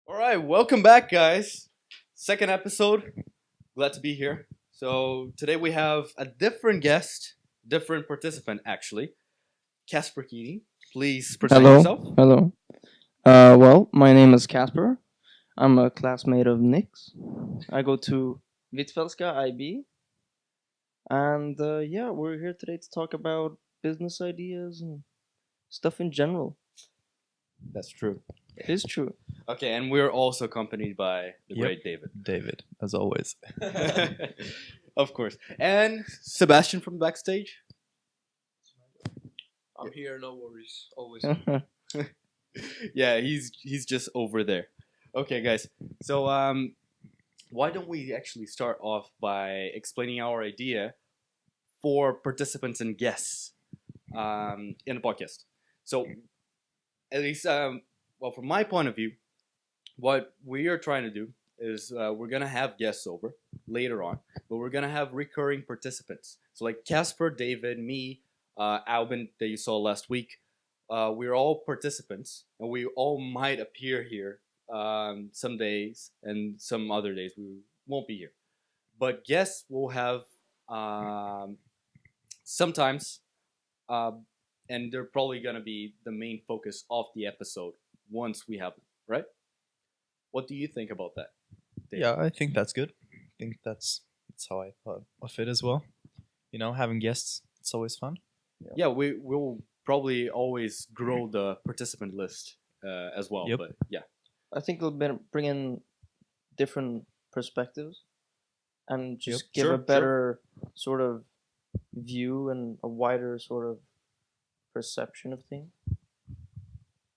All right, welcome back, guys. Second episode. Glad to be here. So today we have a different guest, different participant, actually. Kasper Keating. Please present Hello, yourself. hello. Well, my name is Kasper. I'm a classmate of Nick's. I go to Hvitfeldtska IB, and yeah, we're here today to talk about business ideas and stuff in general. That's true. It is true. Okay, and we're also accompanied by the Yep. great David. David, as always. Of course. And Sebastian from backstage. I'm here, no worries. Always. Yeah, he's just over there. Okay, guys. So why don't we actually start off by explaining our idea for participants and guests in the podcast. So, at least, well, from my point of view, what we are trying to do is we're gonna have guests over later on, but we're gonna have recurring participants. So, like Casper, David, me, Albin that you saw last week, we're all participants, and we all might appear here some days, and some other days we won't be here. But guests will have sometimes, uh, and they're probably gonna be the main focus of the episode once we have them, right? What do you think about that? Dave? Yeah, I think that's good. I think that's how I thought of it as well. You know, having guests, it's always fun. Yeah, we will probably always grow the participant list as well. Yep. But yeah, I think it'll bring in different perspectives and just Yep. give Sure, a better sort of view and a wider sort of perception of things.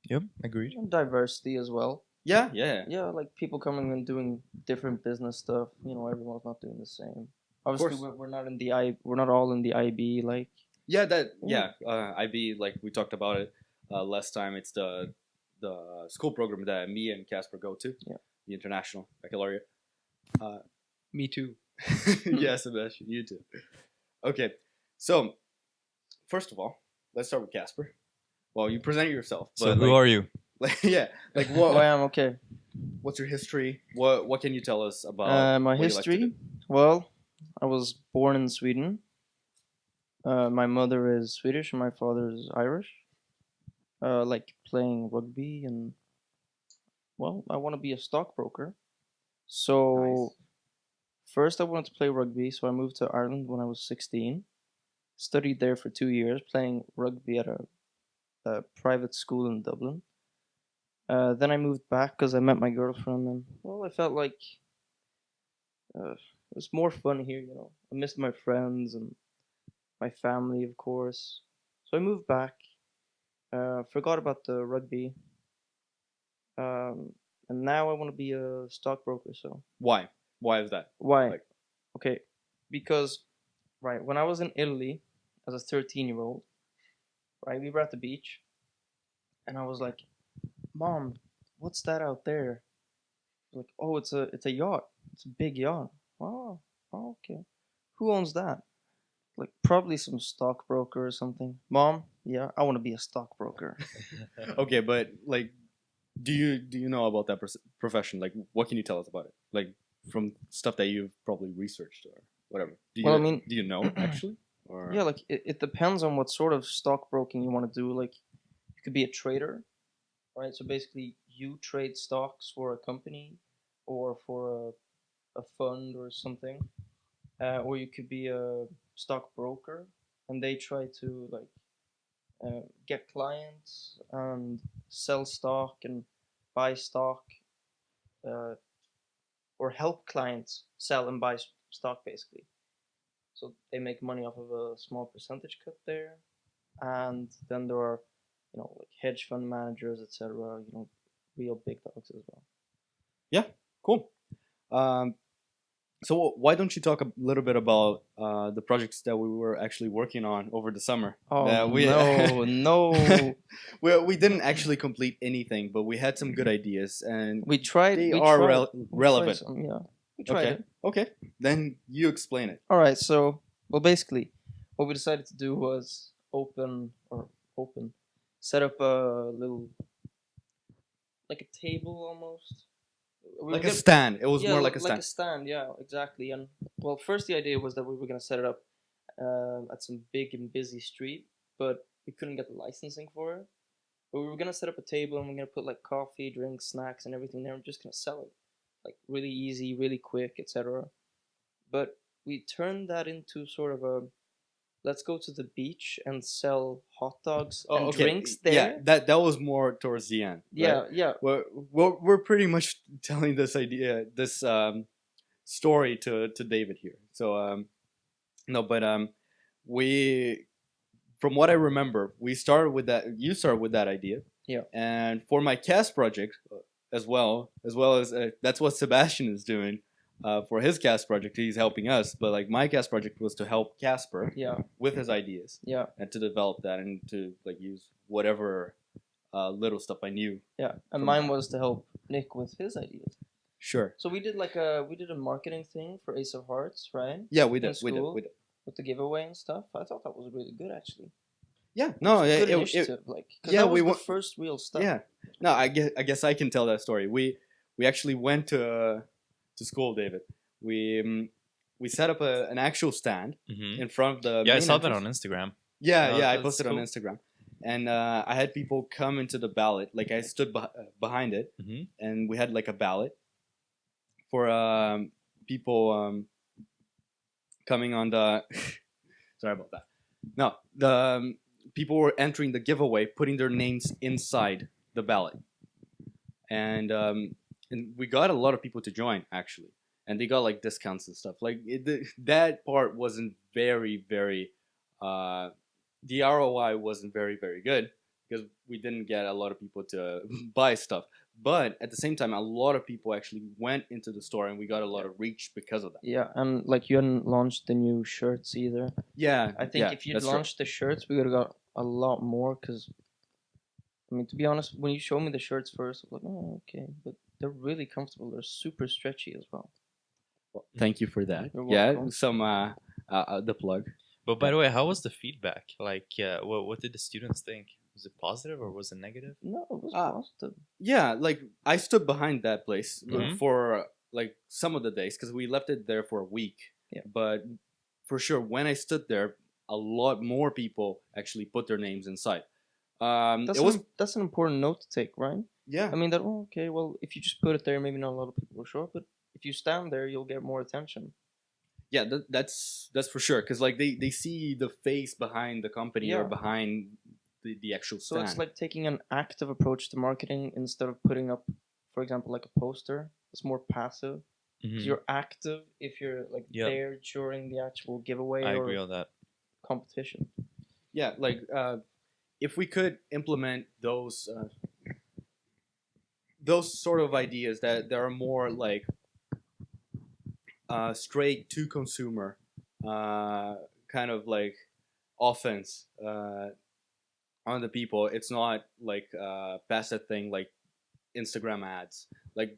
Yep, agreed. And diversity as well. yeah. Yeah, like people coming and doing different business stuff. You know, everyone's not doing the same. Obviously, course. we're not in the we're not all in the IB. Like, Yeah, that yeah. IB, like we talked about it last time. It's the school program that me and Casper go to. Yeah. The International Baccalaureate. Me too. Yeah, Sebastian, you too. Okay, so first of all, let's start with Casper. Well, you present yourself. So who are you? Like, yeah, like oh, I am okay. what's your history? What can you tell us about My what you like to history. do? Well, I was born in Sweden. My mother is Swedish and my father is Irish. Like playing rugby and well, I want to be a stockbroker. So Nice. first, I wanted to play rugby, so I moved to Ireland when I was 16. Studied there for 2 years, playing rugby at a private school in Dublin. Then I moved back because I met my girlfriend, and well, I felt like it was more fun here. You know, I missed my friends and my family, of course. So I moved back. Forgot about the rugby, and now I want to be a stockbroker. So Why? Why is that? why? Like- Okay, because right when I was in Italy as a 13-year-old, right, we were at the beach, and I was like, "Mom, what's that out there?" Like, "Oh, it's a yacht. It's a big yacht." Oh, okay. Who owns that? Like, probably some stockbroker or something. Mom, yeah, I want to be a stockbroker. Okay, but like, do you know about that profession? Like, what can you tell us about it? Like, from stuff that you've probably researched or whatever. Do you Well, I mean- do you know actually? Or Yeah, like it depends on what sort of stockbroking you want to do. Like, you could be a trader, right? So basically, you trade stocks for a company or for a fund or something, or you could be a stockbroker, and they try to like get clients and sell stock and buy stock, uh, or help clients sell and buy stock basically. So they make money off of a small percentage cut there, and then there are, you know, like hedge fund managers, etc. You know, real big dogs as well. yeah, cool. Um, so why don't you talk a little bit about the projects that we were actually working on over the summer? Oh That we no, no. we didn't actually complete anything, but we had some good ideas, and We tried. they we are tried, rel- we tried relevant. some, yeah, we tried Okay, it. okay. Then you explain it. All right. So, well, basically, what we decided to do was open, set up a little, like a table almost, We Like were a stand. It was yeah, more like, like a like stand. a stand, yeah, exactly. And well, first the idea was that we were gonna set it up at some big and busy street, but we couldn't get the licensing for it. But we were gonna set up a table and we're gonna put like coffee, drinks, snacks, and everything there. And we're just gonna sell it, like really easy, really quick, etc. But we turned that into sort of a let's go to the beach and sell hot dogs Oh, and okay. drinks Yeah, there. that was more towards the end. Right? Yeah, yeah, We're pretty much telling this idea, this story to David here. So no, but we, from what I remember, we started with that. You started with that idea. Yeah. And for my cast project, as well as that's what Sebastian is doing. For his cast project, he's helping us. But like my cast project was to help Casper yeah, with his ideas yeah, and to develop that and to like use whatever little stuff I knew. yeah. And From- mine was to help Nick with his ideas. Sure. So we did we did a marketing thing for Ace of Hearts, right? Yeah, we In did. We did. school. We did. With the giveaway and stuff. I thought that was really good actually. Yeah. No. It was a good It, initiative, like 'cause yeah, that was we the wa- first real stuff. yeah. No. I guess I can tell that story. We actually went to school, David. We set up an actual stand Mm-hmm. in front of the. Yeah, I main saw that entrance. on Instagram. Yeah, Oh, yeah. I that's posted cool. on Instagram, and I had people come into the ballot. Like I stood behind it, Mm-hmm. and we had like a ballot for people coming on the. Sorry about that. No, the people were entering the giveaway, putting their names inside the ballot, and we got a lot of people to join actually, and they got like discounts and stuff. Like that part wasn't very. The ROI wasn't very good because we didn't get a lot of people to buy stuff. But at the same time, a lot of people actually went into the store, and we got a lot of reach because of that. Yeah, and like you hadn't launched the new shirts either. Yeah, I think yeah, if you'd that's true. launched the shirts, we would have got a lot more. Cause I mean, to be honest, when you showed me the shirts first, I was like, oh, okay, but they're really comfortable. They're super stretchy as well. Well, thank you for that. You're Yeah, welcome. some the plug. But by the way, how was the feedback? Like, what did the students think? Was it positive or was it negative? No, it was Ah. positive. Yeah, like I stood behind that place Mhm. for like some of the days because we left it there for a week. Yeah. But for sure, when I stood there, a lot more people actually put their names inside. That's It was that's an important note to take, right? yeah. I mean that. Oh, okay, well, if you just put it there, maybe not a lot of people will show up. But if you stand there, you'll get more attention. Yeah, that's for sure because like they see the face behind the company or Yeah. behind the actual So stand. it's like taking an active approach to marketing instead of putting up, for example, like a poster. It's more passive. 'Cause Mhm. you're active if you're like Yeah. there during the actual giveaway I or agree on that. competition. Yeah, like if we could implement those sort of ideas that are more like straight to consumer kind of like offense on the people. It's not like passive thing like Instagram ads. Like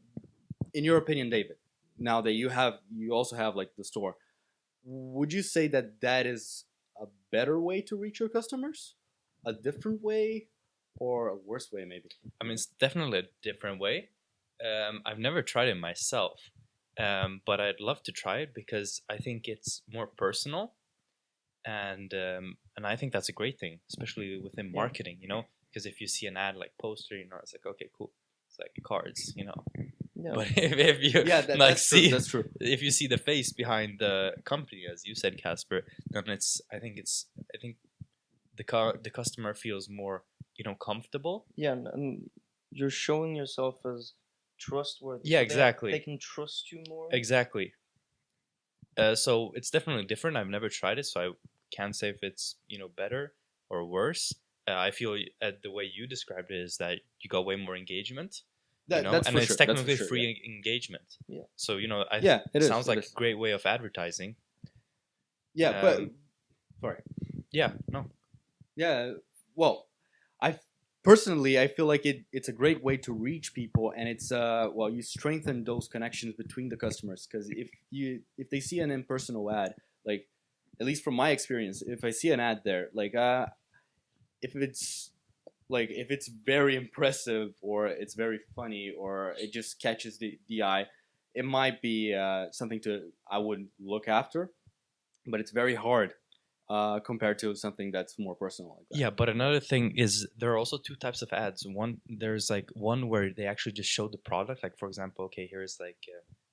in your opinion, David, now that you also have like the store, would you say that is a better way to reach your customers, a different way, or a worse way maybe? I mean, it's definitely a different way. I've never tried it myself, but I'd love to try it because I think it's more personal, and I think that's a great thing, especially within marketing. You know, because if you see an ad like poster, you know, it's like okay, cool, it's like cards, you know. Yeah. But if you Yeah, like that's see true. That's true. if you see the face behind the company, as you said, Casper, then I think the customer feels more, you know, comfortable. Yeah, and you're showing yourself as trustworthy. Yeah, So exactly. They can trust you more. Exactly. So it's definitely different. I've never tried it, so I can't say if it's, you know, better or worse. I feel the way you described it is that you got way more engagement. You know? That's and for it's sure. That's for technically sure, free engagement. Yeah. So, you know, Yeah, it is, sounds it like is. a great way of advertising. Yeah, but Um, sorry. Yeah, no. Yeah, well, I personally I feel like it's a great way to reach people, and it's well, you strengthen those connections between the customers because if they see an impersonal ad, like at least from my experience, if I see an ad there, like if it's like if it's very impressive or it's very funny or it just catches the eye, it might be something to I would look after, but it's very hard compared to something that's more personal like that. Yeah, but another thing is there are also two types of ads. There's like one where they actually just show the product. Like for example, okay, here's like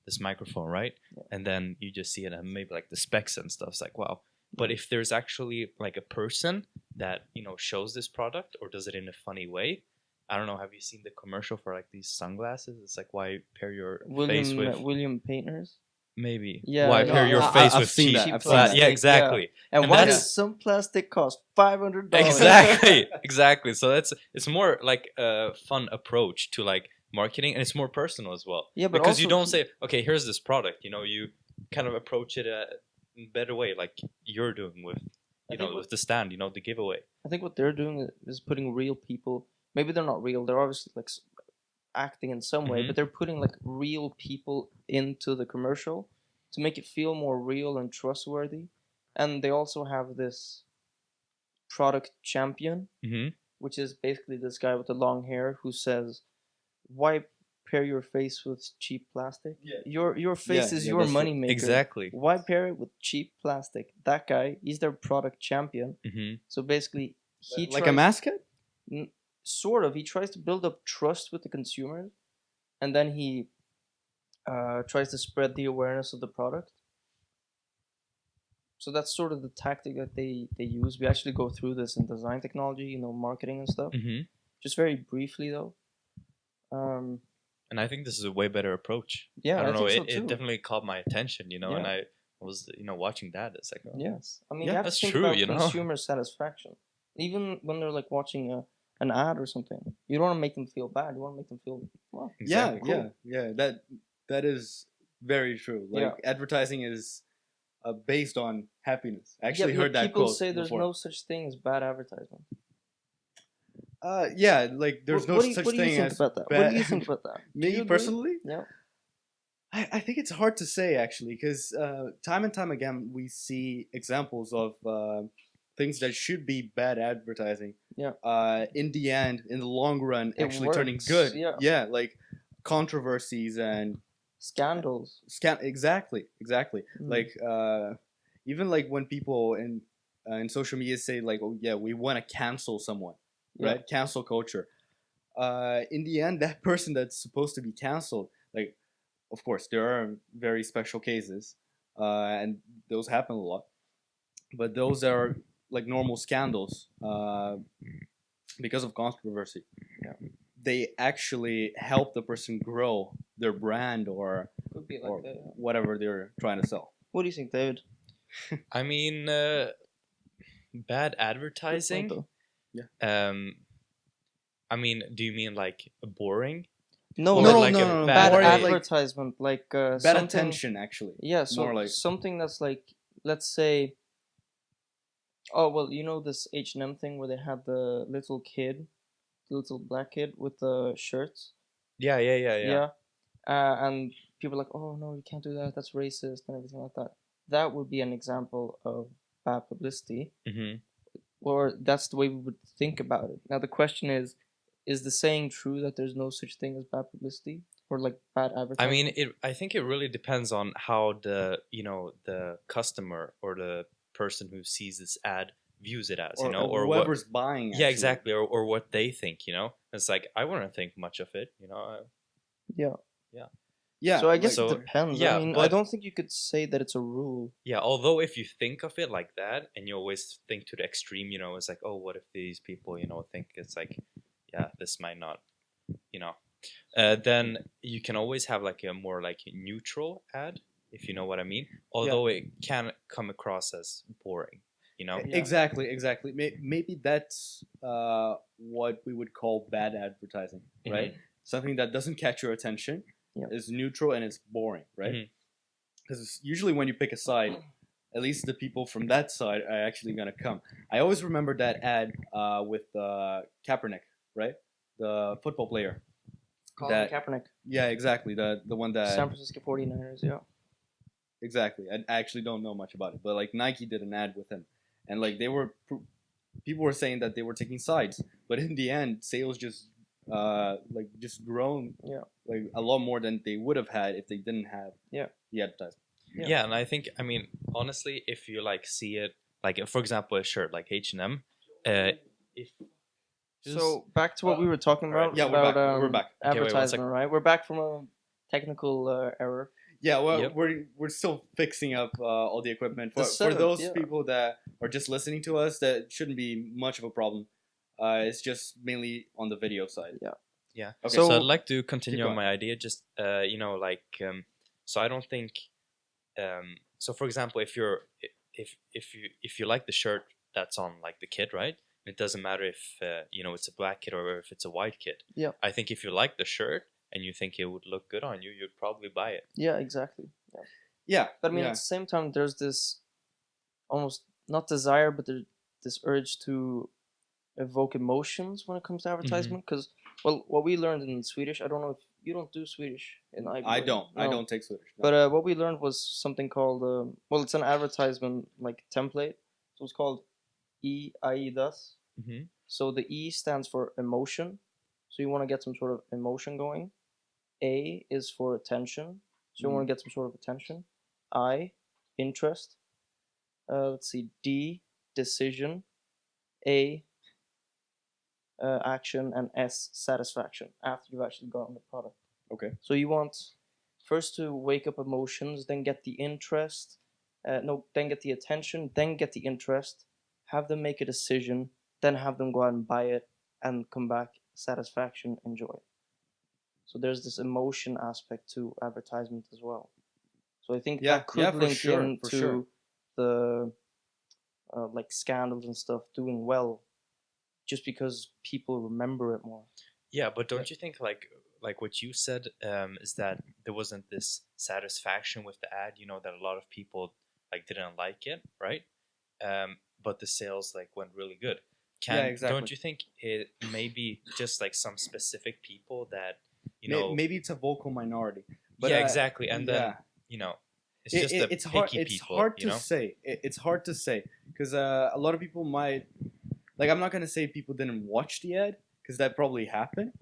this microphone, right? Yeah. And then you just see it and maybe like the specs and stuff. It's like wow. But if there's actually like a person that shows this product or does it in a funny way, I don't know. Have you seen the commercial for like these sunglasses? It's like why pair your face with William Painters. maybe Yeah, why no, pair your I- face I've with seen cheap that, I've seen plastic? that. Yeah, Yeah. exactly. And And why that's- does some plastic cost $500? Exactly, exactly. So it's more like a fun approach to like marketing, and it's more personal as well. Yeah, but because you also don't say, okay, here's this product. You kind of approach it in a better way, like you're doing with I think with the stand, the giveaway. I think what they're doing is putting real people. Maybe they're not real. They're obviously like acting in some way, Mhm. but they're putting like real people into the commercial to make it feel more real and trustworthy. And they also have this product champion, Mm-hmm. which is basically this guy with the long hair who says, "Why pair your face with cheap plastic? Yeah. Your face Yeah, is yeah, your that's true. money maker. Exactly. Why pair it with cheap plastic?" That guy, he's their product champion. Mm-hmm. So basically, he Like tries, a mascot? sort of. He tries to build up trust with the consumers, and then he tries to spread the awareness of the product. So that's sort of the tactic that they use. We actually go through this in design technology, marketing and stuff. Mm-hmm. Just very briefly though. And I think this is a way better approach. Yeah, I don't know. think so It too. definitely caught my attention, and Yeah. I was watching that. It's like, oh, Yes, I mean Yeah, you have that's to think true, about consumer satisfaction. Even when they're like watching an ad or something, you don't want to make them feel bad. You want to make them feel well. exactly. Yeah. That is very true. Like advertising is based on happiness. I actually heard that people quote say there's before. no such thing as bad advertisement. Yeah, like there's no such what do you thing think as about that? bad. What do you think about that? Do you Me agree? personally, Yeah. I think it's hard to say actually, because time and time again we see examples of things that should be bad advertising. Yeah. In the end, in the long run, It actually turning works, good. yeah. Yeah, like controversies and Scandals. Exactly. Mm. Like even like when people in social media say like, oh yeah, we want to cancel someone, Yeah. right? Cancel culture. In the end, that person that's supposed to be canceled, like, of course, there are very special cases, and those happen a lot. But those are like normal scandals because of controversy. Yeah. They actually help the person grow their brand or Could be or like that. Yeah. whatever they're trying to sell. What do you think, David? I mean, bad Good point, advertising. though. I mean, do you mean like boring? No, Or no, like no, a no, no, bad bad more like advertisement, like bad something. attention, actually. Yeah, so More like- something that's like, let's say. Oh well, you know this H&M thing where they had the little kid, the little black kid with the shirts. Yeah. Yeah. And people are like, oh no, you can't do that. That's racist and everything like that. That would be an example of bad publicity, Mm-hmm. or that's the way we would think about it. Now the question is the saying true that there's no such thing as bad publicity or like bad advertising? I mean, I think it really depends on how the the customer or the person who sees this ad views it as, or what. whoever's buying. Yeah, actually. exactly, or what they think. It's like I wouldn't think much of it. Yeah. So I guess so- it depends. yeah, I mean, I but- don't think you could say that it's a rule. Yeah, although if you think of it like that, and you always think to the extreme, it's like, oh, what if these people, think it's like, yeah, this might not, then you can always have like a more like neutral ad, if you know what I mean. Although it can come across as boring, Yeah. Exactly. Maybe that's what we would call bad advertising, right? Something that doesn't catch your attention, is neutral, and it's boring, right? Because usually when you pick a side, at least the people from that side are actually gonna come. I always remember that ad with Kaepernick, right? The football player. Colin Kaepernick, Yeah, exactly. The one that San Francisco 49ers, yeah. exactly. I actually don't know much about it, but like Nike did an ad with him, and like they were people were saying that they were taking sides, but in the end, sales just grown Yeah. like a lot more than they would have had if they didn't have Yeah. the advertisement. Yeah. Yeah, and I think, I mean, honestly, if you like see it, like for example, a shirt like H&M, if So back to what we were talking Alright. about. Yeah, we're about, back. We're back. Okay, wait, one advertisement, right? We're back from a technical error. Yeah, well, Yep. we're still fixing up all the equipment The for setup, those yeah. people that are just listening to us. That shouldn't be much of a problem. It's just mainly on the video side. Yeah. Okay. So, So- I'd like to continue on going. my idea. Just so I don't think. So for example, if you like the shirt that's on like the kid, right? It doesn't matter if it's a black kid or if it's a white kid. Yeah. I think if you like the shirt and you think it would look good on you, you'd probably buy it. Yeah, exactly. Yeah. Yeah, But I mean, yeah. at the same time, there's this almost not desire, but there's this urge to evoke emotions when it comes to advertisement. Because, well, what we learned in Swedish, I don't know if you don't do Swedish in IB. I don't. I No. don't take Swedish. No. But what we learned was something called, it's an advertisement like template. So it's called AIDAS. Mm-hmm. So the E stands for emotion. So you want to get some sort of emotion going. A is for attention. So you want to get some sort of attention. I, interest. Let's see. D, decision. A, action. And S, satisfaction after you've actually gotten the product. Okay. So you want first to wake up emotions, then get the interest. Then get the attention, then get the interest. Have them make a decision, then have them go out and buy it, and come back, satisfaction, enjoy. So there's this emotion aspect to advertisement as well. So I think Yeah, that could yeah, for link sure, into for sure. the like scandals and stuff doing well, just because people remember it more. Yeah, but don't you think like what you said is that there wasn't this satisfaction with the ad, that a lot of people like didn't like it, right? But the sales like went really good. Yeah, exactly. Don't you think it may be just like some specific people that Maybe it's a vocal minority. But, yeah, exactly, and then yeah. it's just the it's picky hard. people. It's hard to say. It's hard to say because a lot of people might like. I'm not gonna say people didn't watch the ad because that probably happened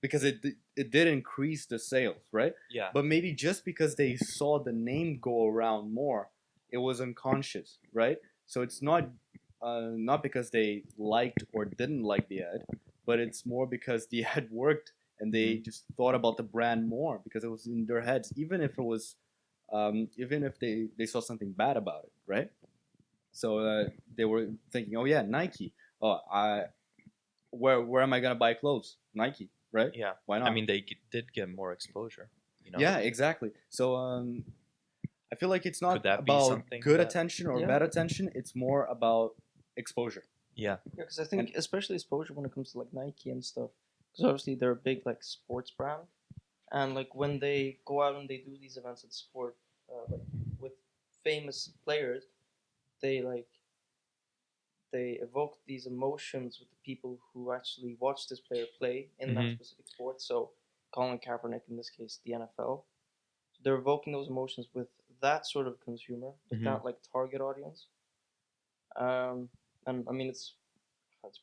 because it did increase the sales, right? Yeah. But maybe just because they saw the name go around more, it was unconscious, right? So it's not because they liked or didn't like the ad, but it's more because the ad worked and they just thought about the brand more because it was in their heads, even if it was, even if they saw something bad about it, right? So they were thinking, oh yeah, Nike. Oh, where am I gonna buy clothes? Nike, right? Yeah. Why not? I mean, they did get more exposure. Yeah, exactly. So I feel like it's not Could that be about something good that- attention or Yeah. bad attention. It's more about exposure. Yeah. Yeah, because I think especially exposure when it comes to like Nike and stuff, because obviously they're a big like sports brand, and like when they go out and they do these events at sport, like with famous players, they evoke these emotions with the people who actually watch this player play in that Mhm. specific sport. So Colin Kaepernick in this case, the NFL. So they're evoking those emotions with that sort of consumer, with Mhm. that like target audience. And I mean it's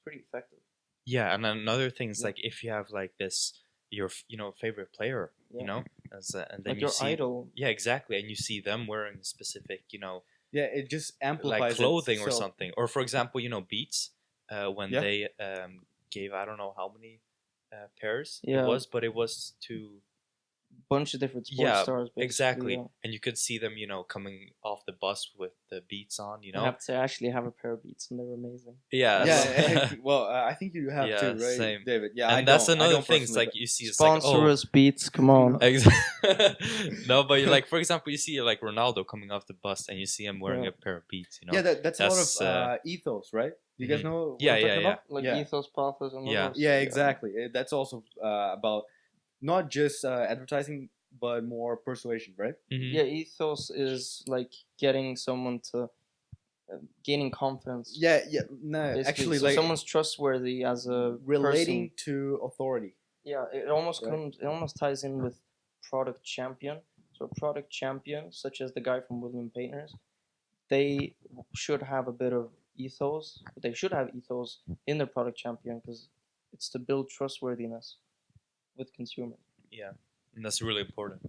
pretty effective. Yeah, and another thing is Yeah. like if you have like this your favorite player, Yeah. and then Like you your see idol. yeah, exactly, and you see them wearing specific Yeah, it just amplifies like clothing or so- something, or for example, Beats when Yeah. they gave I don't know how many pairs Yeah. it was, but it was to Bunch of different sports Yeah, stars. Basically, exactly, Yeah. and you could see them coming off the bus with the Beats on, I have to say, I actually have a pair of Beats, and they're amazing. yeah, Yeah, well, I think you have Yeah, too, right, same. David? Yeah, and I that's don't. I another don't thing. It's personally, like you see, it's Sponsor like us, Beats. Come on. No, but like for example, you see like Ronaldo coming off the bus, and you see him wearing Yeah. a pair of Beats. yeah, that's a That's, lot of ethos, right? Do you guys Mhm. know what Yeah, I'm talking yeah, about? Like yeah. ethos, pathos, and Yeah. logos. Yeah, exactly. That's also about not just advertising, but more persuasion, right? Mhm. Yeah, ethos is like getting someone to gaining confidence. Yeah, no, Basically. actually, So like someone's trustworthy as a relating person. to authority. Yeah, it almost Right. comes. It almost ties in with product champion. So a product champion, such as the guy from William Painters, they should have a bit of ethos. They should have ethos in their product champion because it's to build trustworthiness with consumers. Yeah, and that's really important.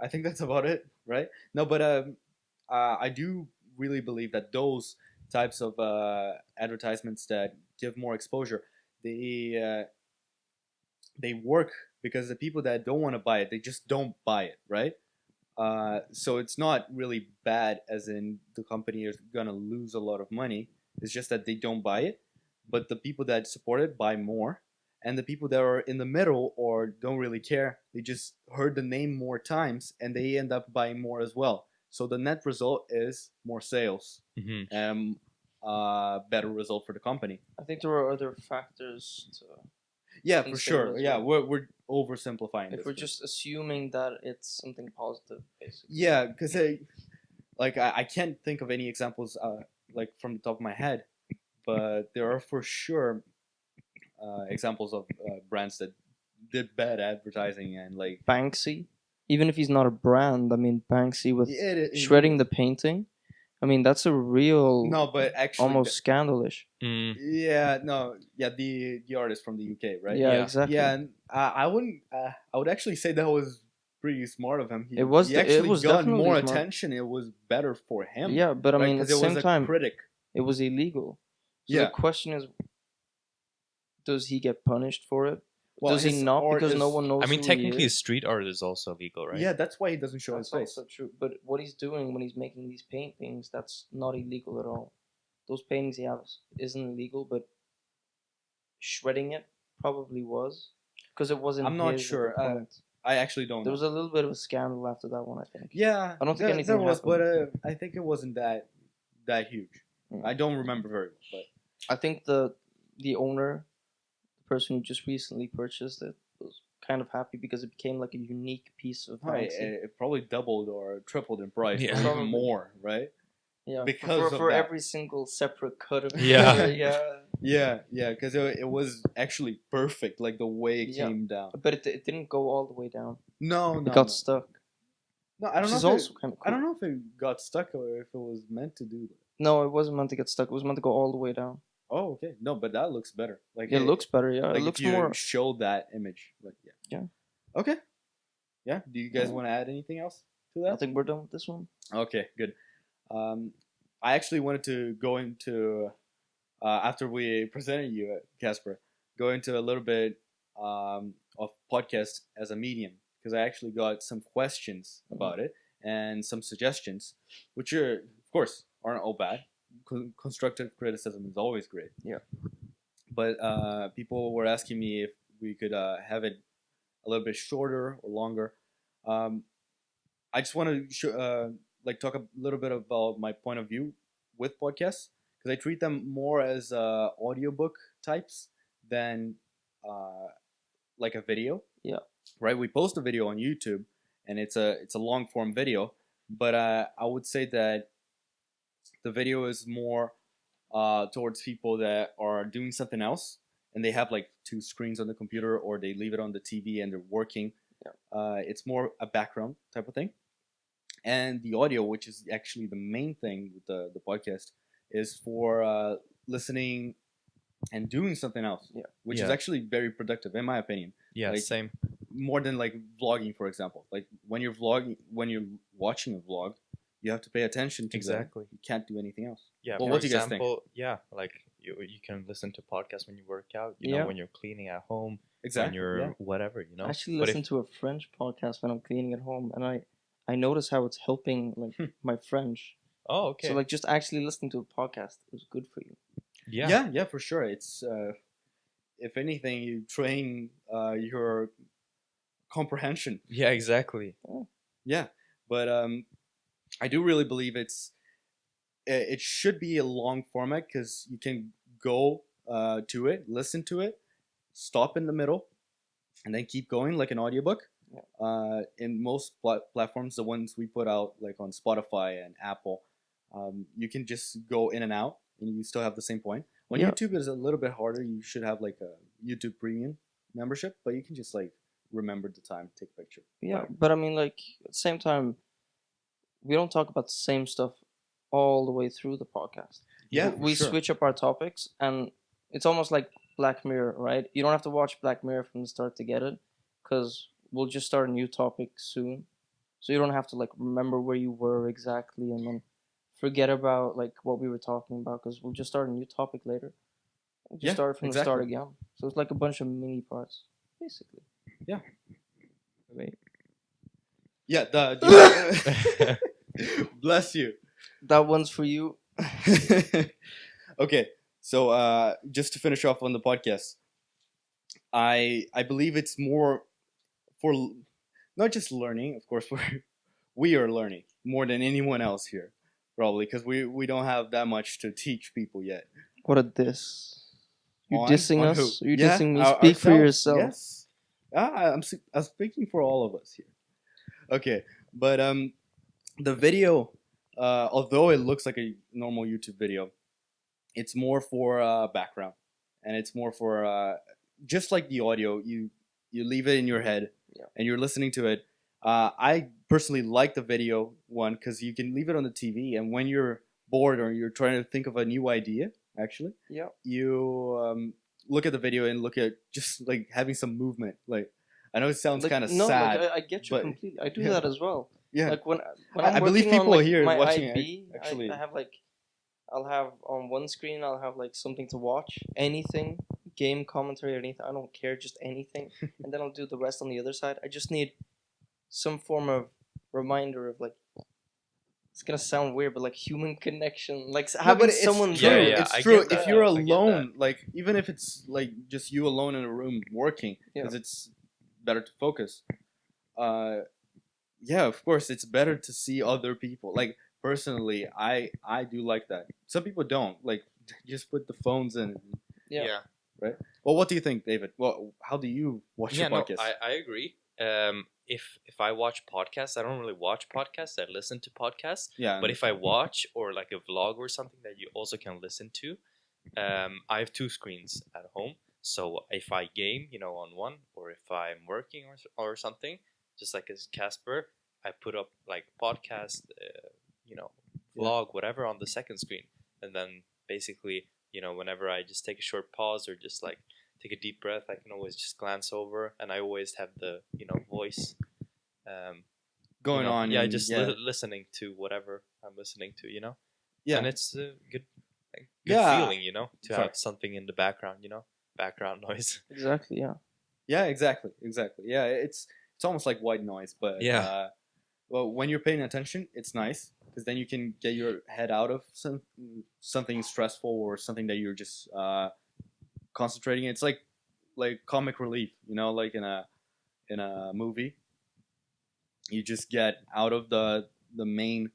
I think that's about it, right? No, but I do really believe that those types of advertisements that give more exposure, they work because the people that don't want to buy it, they just don't buy it, right? So it's not really bad, as in the company is gonna lose a lot of money. It's just that they don't buy it, but the people that support it buy more, and the people that are in the middle or don't really care, they just heard the name more times and they end up buying more as well. So the net result is more sales Mm-hmm. and better result for the company. I think there are other factors to. Yeah, for Consider sure. as Yeah, well. we're oversimplifying. If this, we're but- just assuming that it's something positive, basically. Yeah, because I can't think of any examples like from the top of my head, but there are for sure examples of brands that did bad advertising and like Banksy, even if he's not a brand, I mean Banksy with it shredding the painting. I mean that's a real, no, but actually almost scandalish. Mm. the artist from the UK, right? Yeah, Yeah. exactly. Yeah, and I wouldn't. I would actually say that was pretty smart of him. He, It was He the- it actually was got definitely more smart. attention. It was better for him. Yeah, but I right? mean at 'Cause the it same was a time, critic. it was illegal. So Yeah. the question is, does he get punished for it? Well, Does he his not? art Because no is- one knows. I mean, who technically, he is? street art is also legal, right? Yeah, that's why he doesn't show That's his face. also true. But what he's doing when he's making these paintings, that's not illegal at all. Those paintings he has isn't illegal, but shredding it probably was, because it wasn't. I'm not his at sure. the point. I actually don't There know. was a little bit of a scandal after that one, I think. Yeah, I don't think anything there was, but happened. I think it wasn't that huge. Mm. I don't remember very well, but I think the owner, the person who just recently purchased it, was kind of happy because it became like a unique piece of right, Banksy. it probably doubled or tripled in price, Yeah. or even Probably. more, right? Yeah, because of for that. every single separate cut of Yeah. yeah. Yeah, because it was actually perfect, like the way it Yeah. came down. But it didn't go all the way down. No, It no, got no. stuck. No, I don't Which know. is If also kind of I cool. don't know if it got stuck or if it was meant to do that. No, it wasn't meant to get stuck. It was meant to go all the way down. Oh, okay. No, but that looks better. Like It looks better, yeah. Like It looks if you more. show that image, like yeah. Yeah. Okay. Yeah. Do you guys Yeah. want to add anything else to I that? think we're done with this one. Okay, good. I actually wanted to go into after we presented you, Casper, go into a little bit of podcast as a medium because I actually got some questions about it and some suggestions, which are, of course, aren't all bad. Constructive criticism is always great. Yeah. But people were asking me if we could have it a little bit shorter or longer. I just want to talk a little bit about my point of view with podcasts because I treat them more as audiobook types than like a video. Yeah. Right. We post a video on YouTube, and it's a long form video, but I would say that the video is more towards people that are doing something else and they have like two screens on the computer or they leave it on the TV and they're working. Yeah. It's more a background type of thing. And the audio, which is actually the main thing with the podcast, is for listening and doing something else, which is Yeah. actually very productive, in my opinion. Yeah, Like- same. More than like vlogging, for example. Like when you're vlogging, when you're watching a vlog, you have to pay attention to that. Exactly. You can't do anything else. Yeah. Well, for what do you guys think? example, yeah, like you can listen to podcasts when you work out. You Yeah. know, when you're cleaning at home, when Exactly. you're Yeah. whatever. You know. I actually But listen to a French podcast when I'm cleaning at home, and I notice how it's helping like my French. Oh, okay. So like just actually listening to a podcast is good for you. Yeah, for sure. It's if anything, you train your comprehension. Yeah, exactly. Yeah, but I do really believe it should be a long format because you can go to it, listen to it, stop in the middle, and then keep going like an audiobook. Yeah. In most platforms, the ones we put out like on Spotify and Apple, you can just go in and out and you still have the same point. On Yeah. YouTube, it's a little bit harder. You should have like a YouTube Premium membership, but you can just like remember the time, take a picture. Yeah, Right. but I mean, like at the same time, we don't talk about the same stuff all the way through the podcast. Yeah, We for sure. switch up our topics, and it's almost like Black Mirror, right? You don't have to watch Black Mirror from the start to get it, because we'll just start a new topic soon, so you don't have to like remember where you were exactly and then forget about like what we were talking about, because we'll just start a new topic later. We'll just Yeah, start from the start exactly. again. So it's like a bunch of mini parts, basically. Yeah. Wait, Yeah, bless you. that one's for you. Okay, so just to finish off on the podcast, I believe it's more for not just learning. Of course, we are learning more than anyone else here, probably because we don't have that much to teach people yet. What a diss. You On- dissing on us? who? Are you Yeah, dissing me? Speak for ourselves, yourself. Yes, I'm speaking for all of us here. Okay, but the video, although it looks like a normal YouTube video, it's more for background, and it's more for just like the audio. You leave it in your head, Yeah. and you're listening to it. I personally like the video one because you can leave it on the TV, and when you're bored or you're trying to think of a new idea, actually, Yeah. you look at the video and look at just like having some movement. Like I know it sounds Like, kind of no, sad. like I get you but- completely. I do yeah. that as well. Yeah, Like when I I'm believe working people on, like, here my watching it IB, actually- I have like, I'll have on one screen I'll have like something to watch, anything, game commentary, anything. I don't care, just anything, and then I'll do the rest on the other side. I just need some form of reminder of like. It's gonna sound weird, but like human connection, like No, having but it's someone true. there. Yeah, It's I true. get that. If you're I get that. alone, like even if it's like just you alone in a room working, Yeah. because it's better to focus. Yeah, of course, it's better to see other people. Like personally, I do like that. Some people don't. Like just put the phones in. Yeah. Well, what do you think, David? Well, how do you watch Yeah, your no, podcast? I agree. If I watch podcasts, I don't really watch podcasts. I listen to podcasts. Yeah, But if I watch or like a vlog or something that you also can listen to, I have two screens at home. So if I game, on one, or if I'm working or something, just like as Casper, I put up like podcast, vlog, whatever on the second screen, and then basically, whenever I just take a short pause or just like take a deep breath, I can always just glance over, and I always have the voice going on. Yeah, and- just yeah. listening to whatever I'm listening to, Yeah. and it's a good Yeah. feeling, to Sorry. have something in the background, background noise. Exactly. Yeah. Yeah, exactly. Yeah, it's almost like white noise, but Yeah. well, when you're paying attention, it's nice because then you can get your head out of something stressful or something that you're just concentrating. It's like comic relief, like in a movie. You just get out of the main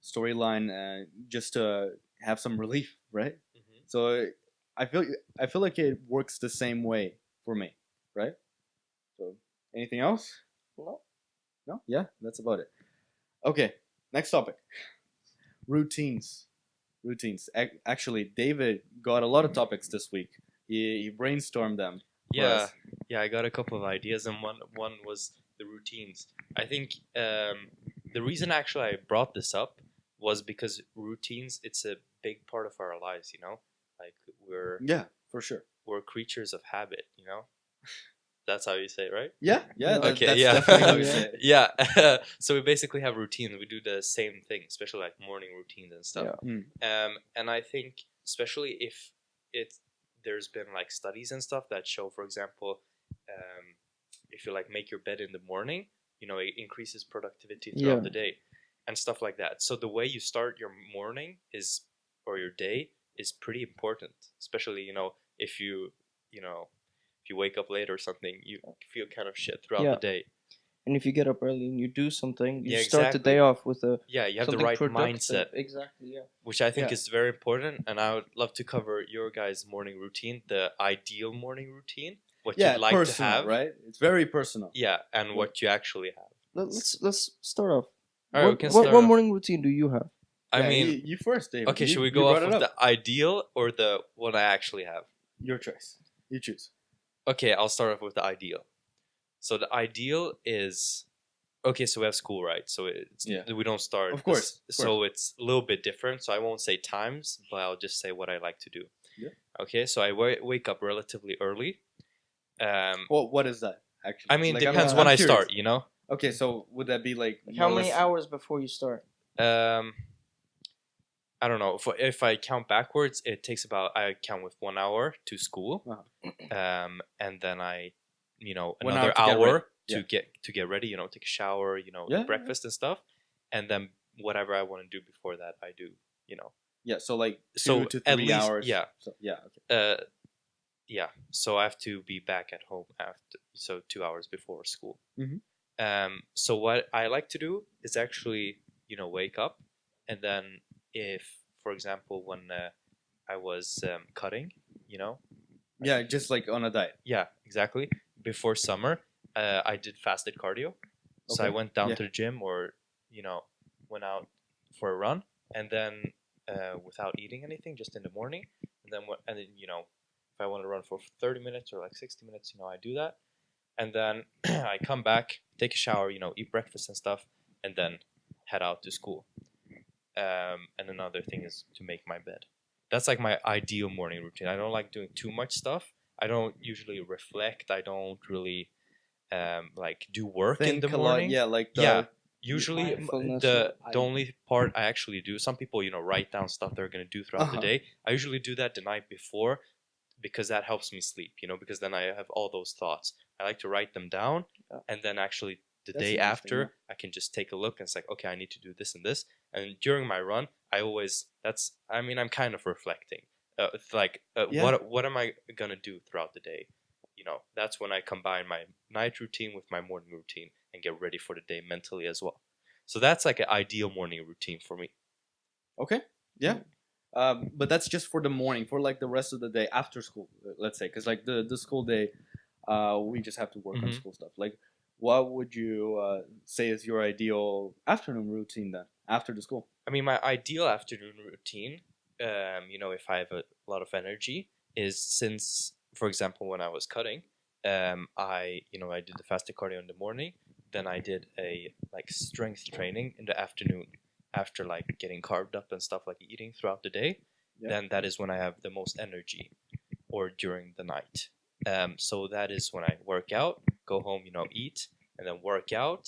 storyline just to have some relief, right? Mhm. So I feel like it works the same way for me, right? So anything else? No. No? Yeah, that's about it. Okay, next topic. Routines. Actually, David got a lot of topics this week. He brainstormed them. for Yeah, us. yeah, I got a couple of ideas, and one was the routines. I think the reason actually I brought this up was because routines, it's a big part of our lives, like Yeah, for sure. we're creatures of habit, That's how you say it, right? Yeah, Yeah. that- Okay, that's yeah. definitely how you Yeah. say it. Yeah. So we basically have routines. We do the same thing, especially like morning routines and stuff. Yeah. And I think especially if there's been like studies and stuff that show, for example, if you like make your bed in the morning, it increases productivity throughout Yeah. the day and stuff like that. So the way you start your morning or your day is pretty important, especially, if if you wake up late or something, you feel kind of shit throughout Yeah. the day. And if you get up early and you do something, you Yeah, start the exactly. day off with a Yeah, you have the something right productive. mindset, Exactly. Yeah. which I think Yeah. is very important. And I would love to cover your guys' morning routine, the ideal morning routine, what Yeah, you'd like personal, to have, right? It's very personal. Yeah, and what you actually have. Let's start off. All right, we What, can what, start what off. morning routine do you have? I Yeah, mean, you first, David. okay, You- should we you go off brought of it up. the ideal or the what I actually have? Your choice. You choose. Okay, I'll start off with the ideal. So the ideal is okay, so we have school, right? So we don't start. Of course, So it's a little bit different. So I won't say times, but I'll just say what I like to do. Yeah. Okay, so I wake up relatively early. Well, what is that actually? I mean, Like, depends I'm when I curious. start. You know. Okay, so would that be like How more or many less- hours before you start? I don't know. If I count backwards, it takes I count with 1 hour to school, and then I, 1 another hour to get ready. hour Yeah. to get ready. Take a shower, Yeah, eat breakfast and stuff, and then whatever I want to do before that, I do. Yeah, so like 2 So to 3 at least, hours. yeah. So, yeah. Okay. Yeah. So I have to be back at home after 2 hours before school. Mhm. So what I like to do is actually wake up, and then if, for example, when I was cutting, Yeah, just like on a diet. yeah, exactly. Before summer, I did fasted cardio. So I Okay. went down Yeah. to the gym or, went out for a run, and then without eating anything, just in the morning. And then, if I want to run for 30 minutes or like 60 minutes, I do that. And then I come back, take a shower, eat breakfast and stuff, and then head out to school. And another thing is to make my bed. That's like my ideal morning routine. I don't like doing too much stuff. I don't usually reflect. I don't really like do work in the Think a lot. morning. Yeah, like the Yeah. Usually Mindfulness. the only part I actually do, some people write down stuff they're going to do throughout the Uh-huh. day. I usually do that the night before because that helps me sleep, because then I have all those thoughts. I like to write them down, and then actually the That's day interesting, after I can just take a look and it's like, okay, I need to do this and this. And during my run, I'm kind of reflecting. It's like, Yeah. what am I going to do throughout the day? That's when I combine my night routine with my morning routine and get ready for the day mentally as well. So that's like an ideal morning routine for me. Okay. Yeah. But that's just for the morning, for like the rest of the day after school, let's say, because like the school day, we just have to work on Mhm. school stuff. Like, what would you say is your ideal afternoon routine then after the school? I mean, my ideal afternoon routine, if I have a lot of energy, is since, for example, when I was cutting, I did the fasted cardio in the morning, then I did a like strength training in the afternoon after like getting carved up and stuff, like eating throughout the day. Yeah. Then that is when I have the most energy, or during the night. So that is when I work out, go home, eat, and then work out.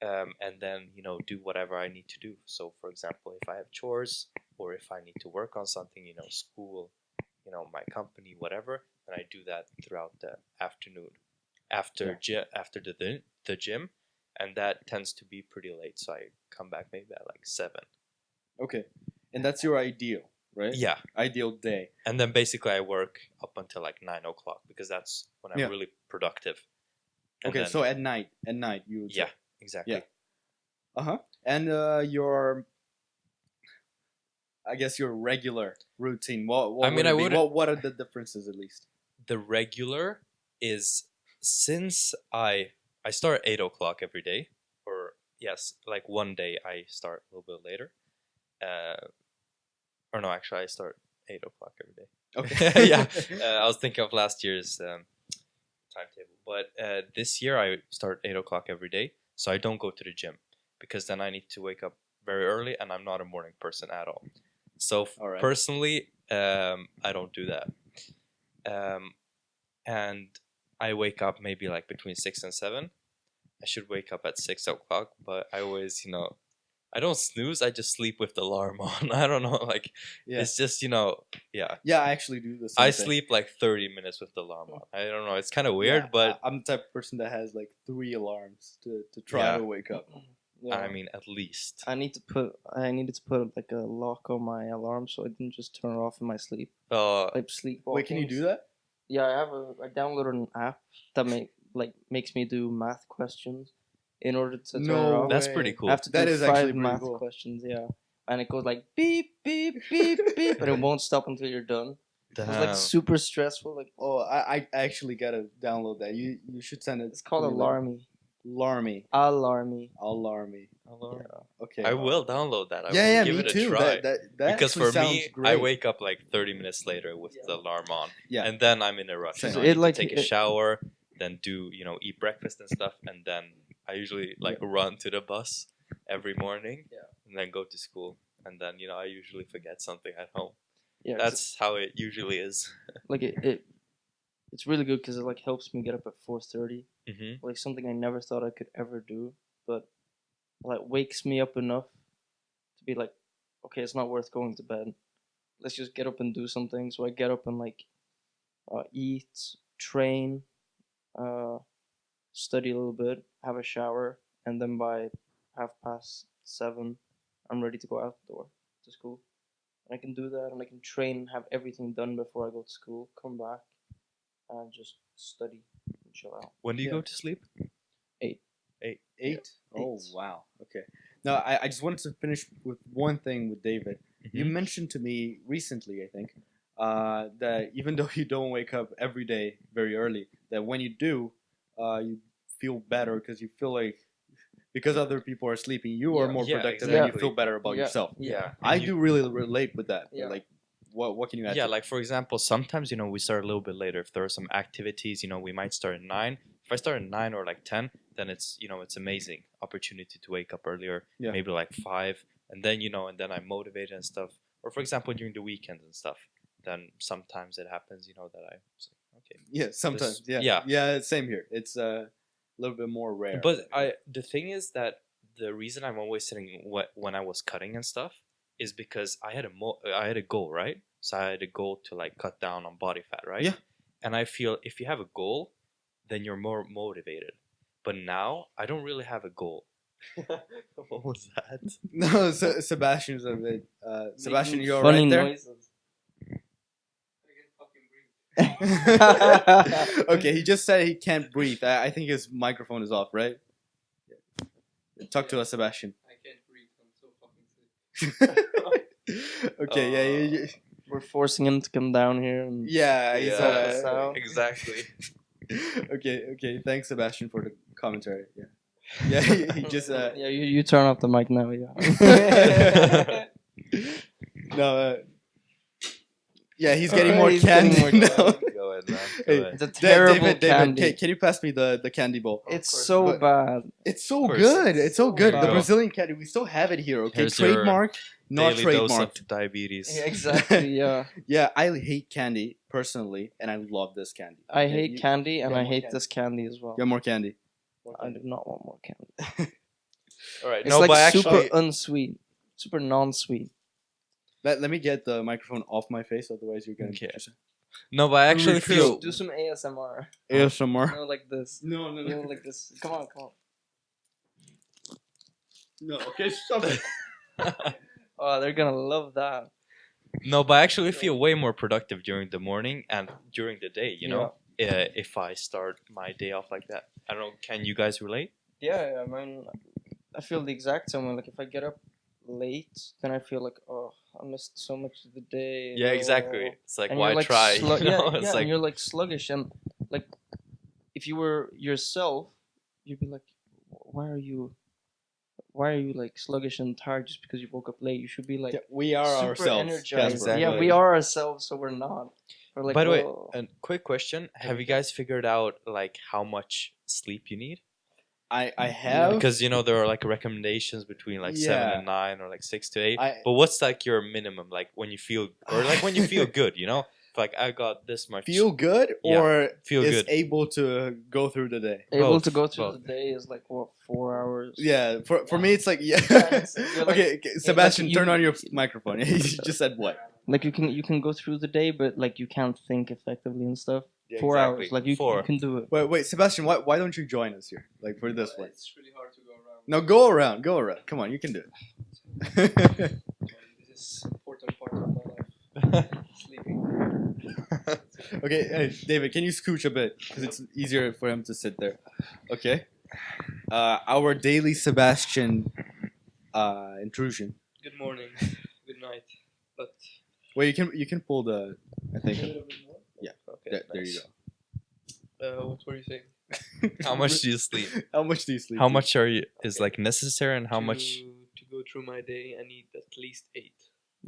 And then do whatever I need to do. So for example, if I have chores or if I need to work on something, school, my company, whatever, then I do that throughout the afternoon after after the gym, and that tends to be pretty late. So I come back maybe at like 7. Okay, and that's your ideal, right? Yeah, Ideal day. and then basically I work up until like 9 o'clock because that's when I'm Yeah. really productive. And Okay, then- so at night you would say. yeah, exactly. Yeah. And I guess your regular routine. What I mean, would I it be? wouldn't- What are the differences at least? The regular is since I start at 8 o'clock every day, or yes, like one day I start a little bit later. Or no, actually I start 8 o'clock every day. Okay. Yeah, I was thinking of last year's timetable, but this year I start 8 o'clock every day, so I don't go to the gym because then I need to wake up very early, and I'm not a morning person at all. So All right. personally, I don't do that. And I wake up maybe like between 6 and 7. I should wake up at 6 o'clock, but I always, I don't snooze. I just sleep with the alarm on. I don't know, like Yeah. it's just, yeah. Yeah, I actually do the same I thing. sleep like 30 minutes with the alarm on. I don't know. It's kind of weird, Yeah, but I'm the type of person that has like 3 alarms to try Yeah. to wake up. Yeah. I mean, at least. I needed to put like a lock on my alarm so I didn't just turn it off in my sleep. Like sleepwalking. Wait, can you do that? Yeah, I downloaded an app that makes me do math questions in order to turn it No off. That's way. pretty cool. I have to That do is 5 actually pretty math cool. questions, yeah. And it goes like beep, beep, beep, beep, and it won't stop until you're done. It's like Damn. super stressful. Like Oh, I actually gotta download that. You should send it. it's called to me later. Alarmy. Alarmy. Alarmy. Alarmy. Alarm. Okay. I will download that. I Yeah, will yeah, give me it a too. try. That Because actually for sounds me, great. I wake up like 30 minutes later with the alarm on. Yeah. And then I'm in a rush. Same. So I It need like- to take a it- shower, then do, eat breakfast and stuff, and then I usually like run to the bus every morning, Yeah. and then go to school, and then I usually forget something at home. Yeah, 'cause That's how it usually is. like it's really good because it like helps me get up at 4:30. Mm-hmm. Like something I never thought I could ever do, but like wakes me up enough to be like, okay, it's not worth going to bed. Let's just get up and do something. So I get up and like eat, train, study a little bit, have a shower, and then by 7:30, I'm ready to go out the door to school. And I can do that, and I can train and have everything done before I go to school. Come back and just study and chill out. When do you Yeah. go to sleep? 8. 8. 8? Oh, 8. wow. Okay. No, I just wanted to finish with one thing with David. You Mhm. mentioned to me recently, I think, that even though you don't wake up every day very early, that when you do, you feel better because you feel like because other people are sleeping, you are Yeah. more Yeah, productive and you exactly. feel better about Yeah. yourself. Yeah. I and you- do really relate with that. Yeah. Like, what can you add? Yeah, to like for example, sometimes we start a little bit later. If there are some activities, we might start at 9. If I start at 9 or like 10, then it's amazing opportunity to wake up earlier. Yeah. Maybe like 5, and then and then I'm motivated and stuff. Or for example, during the weekends and stuff, then sometimes it happens, that I was like, okay. Yeah, sometimes. This- Yeah. yeah. Same here. It's a little bit more rare. But the thing is that the reason I'm always sitting when I was cutting and stuff is because I had a goal, right? So I had a goal to like cut down on body fat, right? Yeah. And I feel if you have a goal, then you're more motivated. But now I don't really have a goal. What was that? No, Sebastian's a bit. Sebastian, Making you're funny right there. noises. Okay, he just said he can't breathe. I think his microphone is off, right? Talk to us, Sebastian. I can't breathe. I'm so fucking sick. Okay, yeah, We're forcing him to come down here. And yeah, he's Yeah. So- Exactly. okay. Thanks, Sebastian, for the commentary. Yeah, he just yeah, you turn off the mic now. Yeah. no, yeah, he's getting more He's getting candy more now. Go ahead, man. Go Hey, ahead. It's a terrible David, candy. can you pass me the candy bowl? It's course. so But- bad. It's so course. good. It's so good. Here The you go. Brazilian candy, we still have it here. Okay, Here's your trademarked, not Daily dose trademarked. of diabetes. Yeah, exactly. Yeah. Yeah, I hate candy personally, and I love this candy. I Okay, hate you- candy, and yeah, I more hate candy. this candy as well. You have more candy. I do not want more candy. All right. It's No, like but super actually, unsweet, super non-sweet. Let me get the microphone off my face, otherwise you're gonna Okay. just no, but I actually Refill. feel Do some ASMR. ASMR. No, like this. No, No, like this. Come on, come on. no. Okay, stop it. Oh, they're gonna love that. No, but I actually feel way more productive during the morning and during the day, if I start my day off like that. I don't know, can you guys relate? Yeah, I mean, I feel the exact same way. Like if I get up late, then I feel like, oh, I missed so much of the day. Yeah, exactly. oh. It's like, And why you're, like, try? slug- yeah, It's yeah, like, and you're like sluggish, and like if you were yourself, you'd be like, why are you like sluggish and tired just because you woke up late? You should be like Yeah, we are super ourselves. energized. Casper. Exactly. Yeah, we are ourselves, so we're not. We're like, by the way, "Whoa." a quick question. Have you guys figured out like how much sleep you need? I have Because there are like recommendations between like 7 Yeah. and 9 or like 6 to 8. I But what's like your minimum, like when you feel, or like when you feel good, Like I got this much. feel good Yeah, or feel is good. able to go through the day. Able both, to go through both. the day is like what, 4 hours? Yeah, for me it's like yeah. it's- you're like- okay, Sebastian, you- turn on your microphone. You just said what? Like you can go through the day, but like you can't think effectively and stuff. Yeah, 4 exactly. hours, like you 4. can do it. Wait, Sebastian, why don't you join us here? Like for this one. It's really hard to go around. No, go around. Come on, you can do it. This is important part of my life. Sleeping. Okay, hey, David, can you scooch a bit because it's easier for him to sit there. Okay. Our daily Sebastian intrusion. Good morning. Good night. But Wait, you can pull the. I think. Yeah. Okay. There you What were you saying? go. How much do you sleep? How much do you sleep? How much is like necessary, and how much? To go through my day, I need at least 8.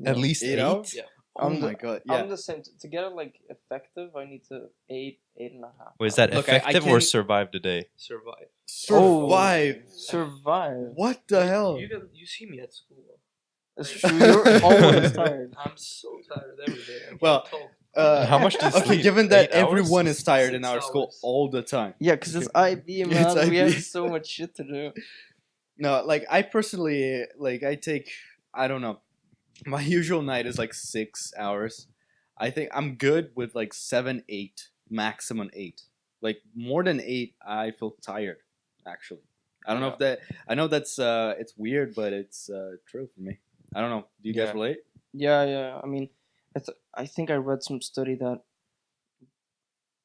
At least 8 8. hours? Yeah. Oh I'm my the- god! Yeah. I'm the same. To get it like effective, I need to 8 and a half. Was that Look, I effective or can- survive the day? Survive. Survive. Survive. What the hell? You see me at school. That's true. You're always tired. I'm so tired every day. I can't Well, talk. How much do you Okay, sleep? given that 8 hours? everyone is tired in 6 our school hours. all the time. Yeah, because it's IB, man. It's We IB. have so much shit to do. No, like I personally, like I take, I don't know, my usual night is like 6 hours. I think I'm good with like 7, 8, maximum 8. Like more than 8, I feel tired. Actually, I don't know if that. I know that's it's weird, but it's true for me. I don't know. Do you guys Yeah. relate? Yeah. I mean, I think I read some study that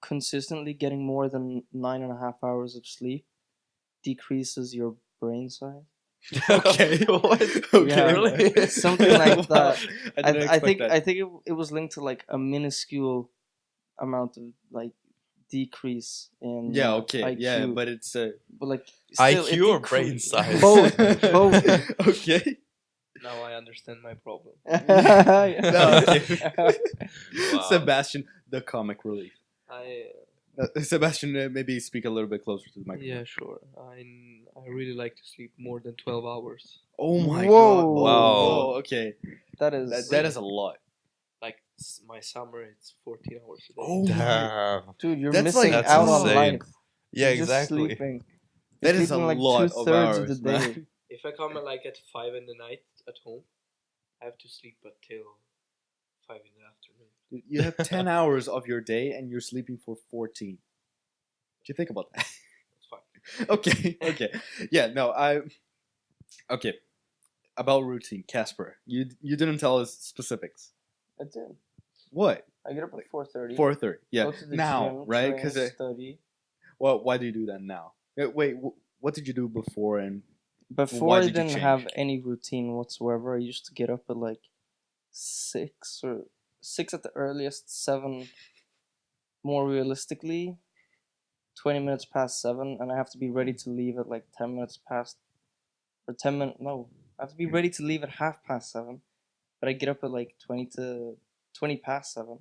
consistently getting more than 9.5 hours of sleep decreases your brain size. Okay. What? Okay. Yeah, really? something like Wow. that. I didn't expect that. I think it was linked to like a minuscule amount of like decrease in Yeah. Okay. IQ, Yeah, but it's but like still, it IQ or brain decreased. size? Both. Both. Okay. Now I understand my problem. No, okay. Wow. Sebastian, the comic relief. I Sebastian, maybe speak a little bit closer to the microphone. yeah, sure. I really like to sleep more than 12 hours. Oh my Whoa. god! Wow. Whoa, okay, That is that is a lot. Like my summer, it's 14 hours a day. Oh my! Damn. dude, you're That's missing like- That's out on insane. life. Yeah, You're just exactly. sleeping. That You're is a sleeping like lot of 2/3 hours, of the day. man. If I come like at 5 in the night at home, I have to sleep until 5 in the afternoon. Dude, you have 10 hours of your day and you're sleeping for 14. What do you think about that? That's fine. Okay. Yeah, no, okay. About routine, Casper. You didn't tell us specifics. I did. What? I get up at 4:30. 4:30. Yeah. Go to the Now, gym, right? train, Because study. well, why do you do that now? Wait, what did you do before and Before why I did you didn't have change? any routine whatsoever. I used to get up at like 6 at the earliest, 7 more realistically, 20 minutes past 7, and I have to be ready to leave at like 10 minutes past, or 10 minutes, no, I have to be ready to leave at 7:30, but I get up at like 20 past 7,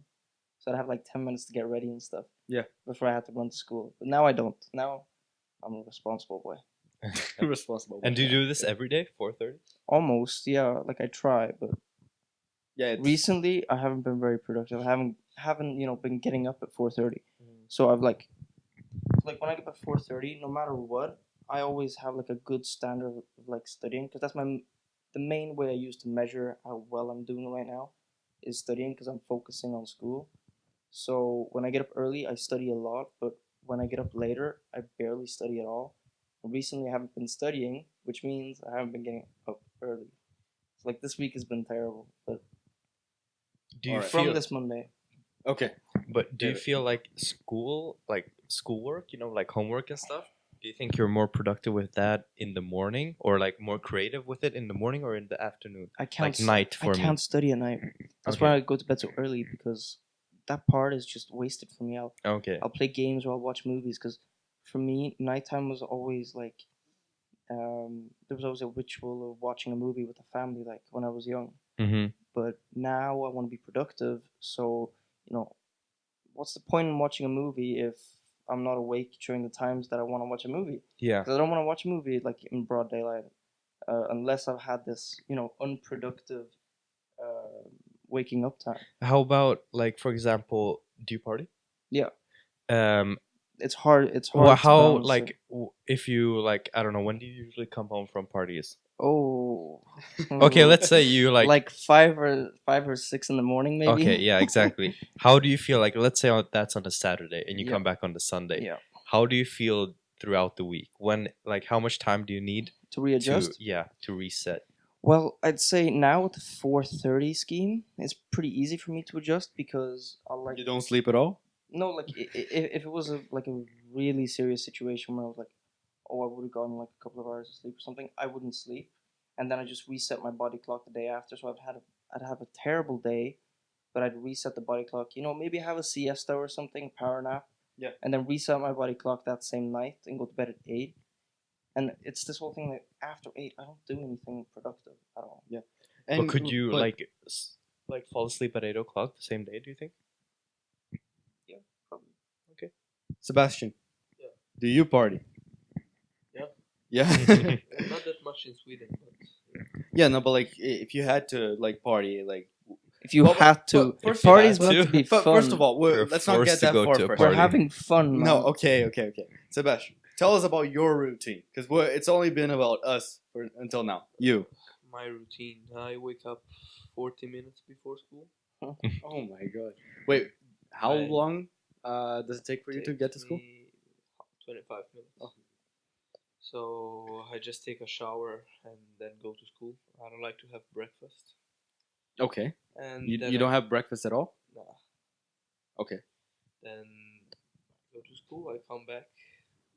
so I'd have like 10 minutes to get ready and stuff. Yeah. Before I had to run to school. But now I don't. Now I'm a responsible boy. responsible? And do you do this every day? 4:30? Almost, yeah. Like I try, but Yeah, it's, recently I haven't been very productive. I haven't been getting up at 4:30. So I've like when I get up at 4:30, no matter what, I always have like a good standard of like studying, because that's the main way I use to measure how well I'm doing right now is studying, because I'm focusing on school. So when I get up early, I study a lot, but when I get up later, I barely study at all. Recently, I haven't been studying, which means I haven't been getting up early. So like this week has been terrible, but Do you Alright. from feel this Monday. okay. But do you David. feel like schoolwork, like homework and stuff? Do you think you're more productive with that in the morning, or like more creative with it in the morning or in the afternoon? I can't Like night I for me. can't study at night. That's Okay. why I go to bed so early, because that part is just wasted for me. Okay. I'll play games or I'll watch movies, because for me, nighttime was always like there was always a ritual of watching a movie with the family, like when I was young. Mm-hmm. But now I want to be productive, so what's the point in watching a movie if I'm not awake during the times that I want to watch a movie? Yeah. Because I don't want to watch a movie like in broad daylight, unless I've had this unproductive waking up time. How about like, for example, do you party? Yeah. Um. It's hard. It's hard. Well, to how balance it. like if you like, I don't know, when do you usually come home from parties? Oh. Okay, let's say you like 5 or 6 in the morning, maybe. Okay, yeah, exactly. How do you feel like, let's say that's on a Saturday and you Yeah. come back on the Sunday? Yeah. How do you feel throughout the week? When, like, how much time do you need To readjust. to reset? Well, I'd say now with the 4:30 scheme, it's pretty easy for me to adjust, because I'll like. You don't sleep at all? No, like if it was a really serious situation where I was like, oh, I would have gotten like a couple of hours of sleep or something, I wouldn't sleep, and then I just reset my body clock the day after. So I'd have a terrible day, but I'd reset the body clock. Maybe have a siesta or something, power nap. Yeah. And then reset my body clock that same night and go to bed at 8. And it's this whole thing that after 8, I don't do anything productive at all. Yeah. But could you like fall asleep at 8 o'clock the same day? Do you think? Probably. Sebastian? Yeah. Do you party? Yeah. Not that much in Sweden, but Yeah, no, but like if you had to like party, like If you Well, had to, but first if party's you had meant to to. be but fun. first of all, You're let's not forced get to that go far to a first. we're party. having fun, man. No, okay. Sebastian, tell us about your routine because it's only been about us until now. You. my routine. I wake up 40 minutes before school. Oh my god. Wait, how I- long does it take for you to Takes get to school? me 25 minutes. Oh. So I just take a shower and then go to school. I don't like to have breakfast. Okay. And You, then you don't have breakfast at all? Nah. Okay. Then go to school. I come back.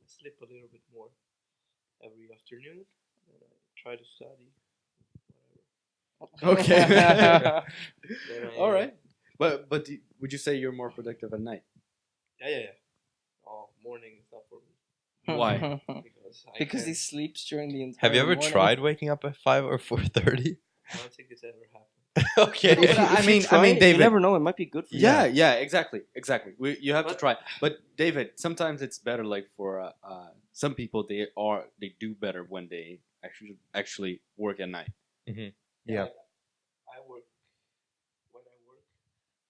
I sleep a little bit more every afternoon. And I try to study. Whatever. Okay. Then I, All right. But would you say you're more productive at night? Yeah. Oh, morning is not for me Why? because I Because he can't- sleeps during the entire Have you ever morning. tried waking up at 5 or 4:30? I don't think it's ever happened. Okay. No, but I mean, Try it, David. you never know. It might be good for Yeah, you. yeah, exactly. You have to But- try. But David, sometimes it's better. Like for some people, they do better when they actually work at night. Yeah. I work when I work.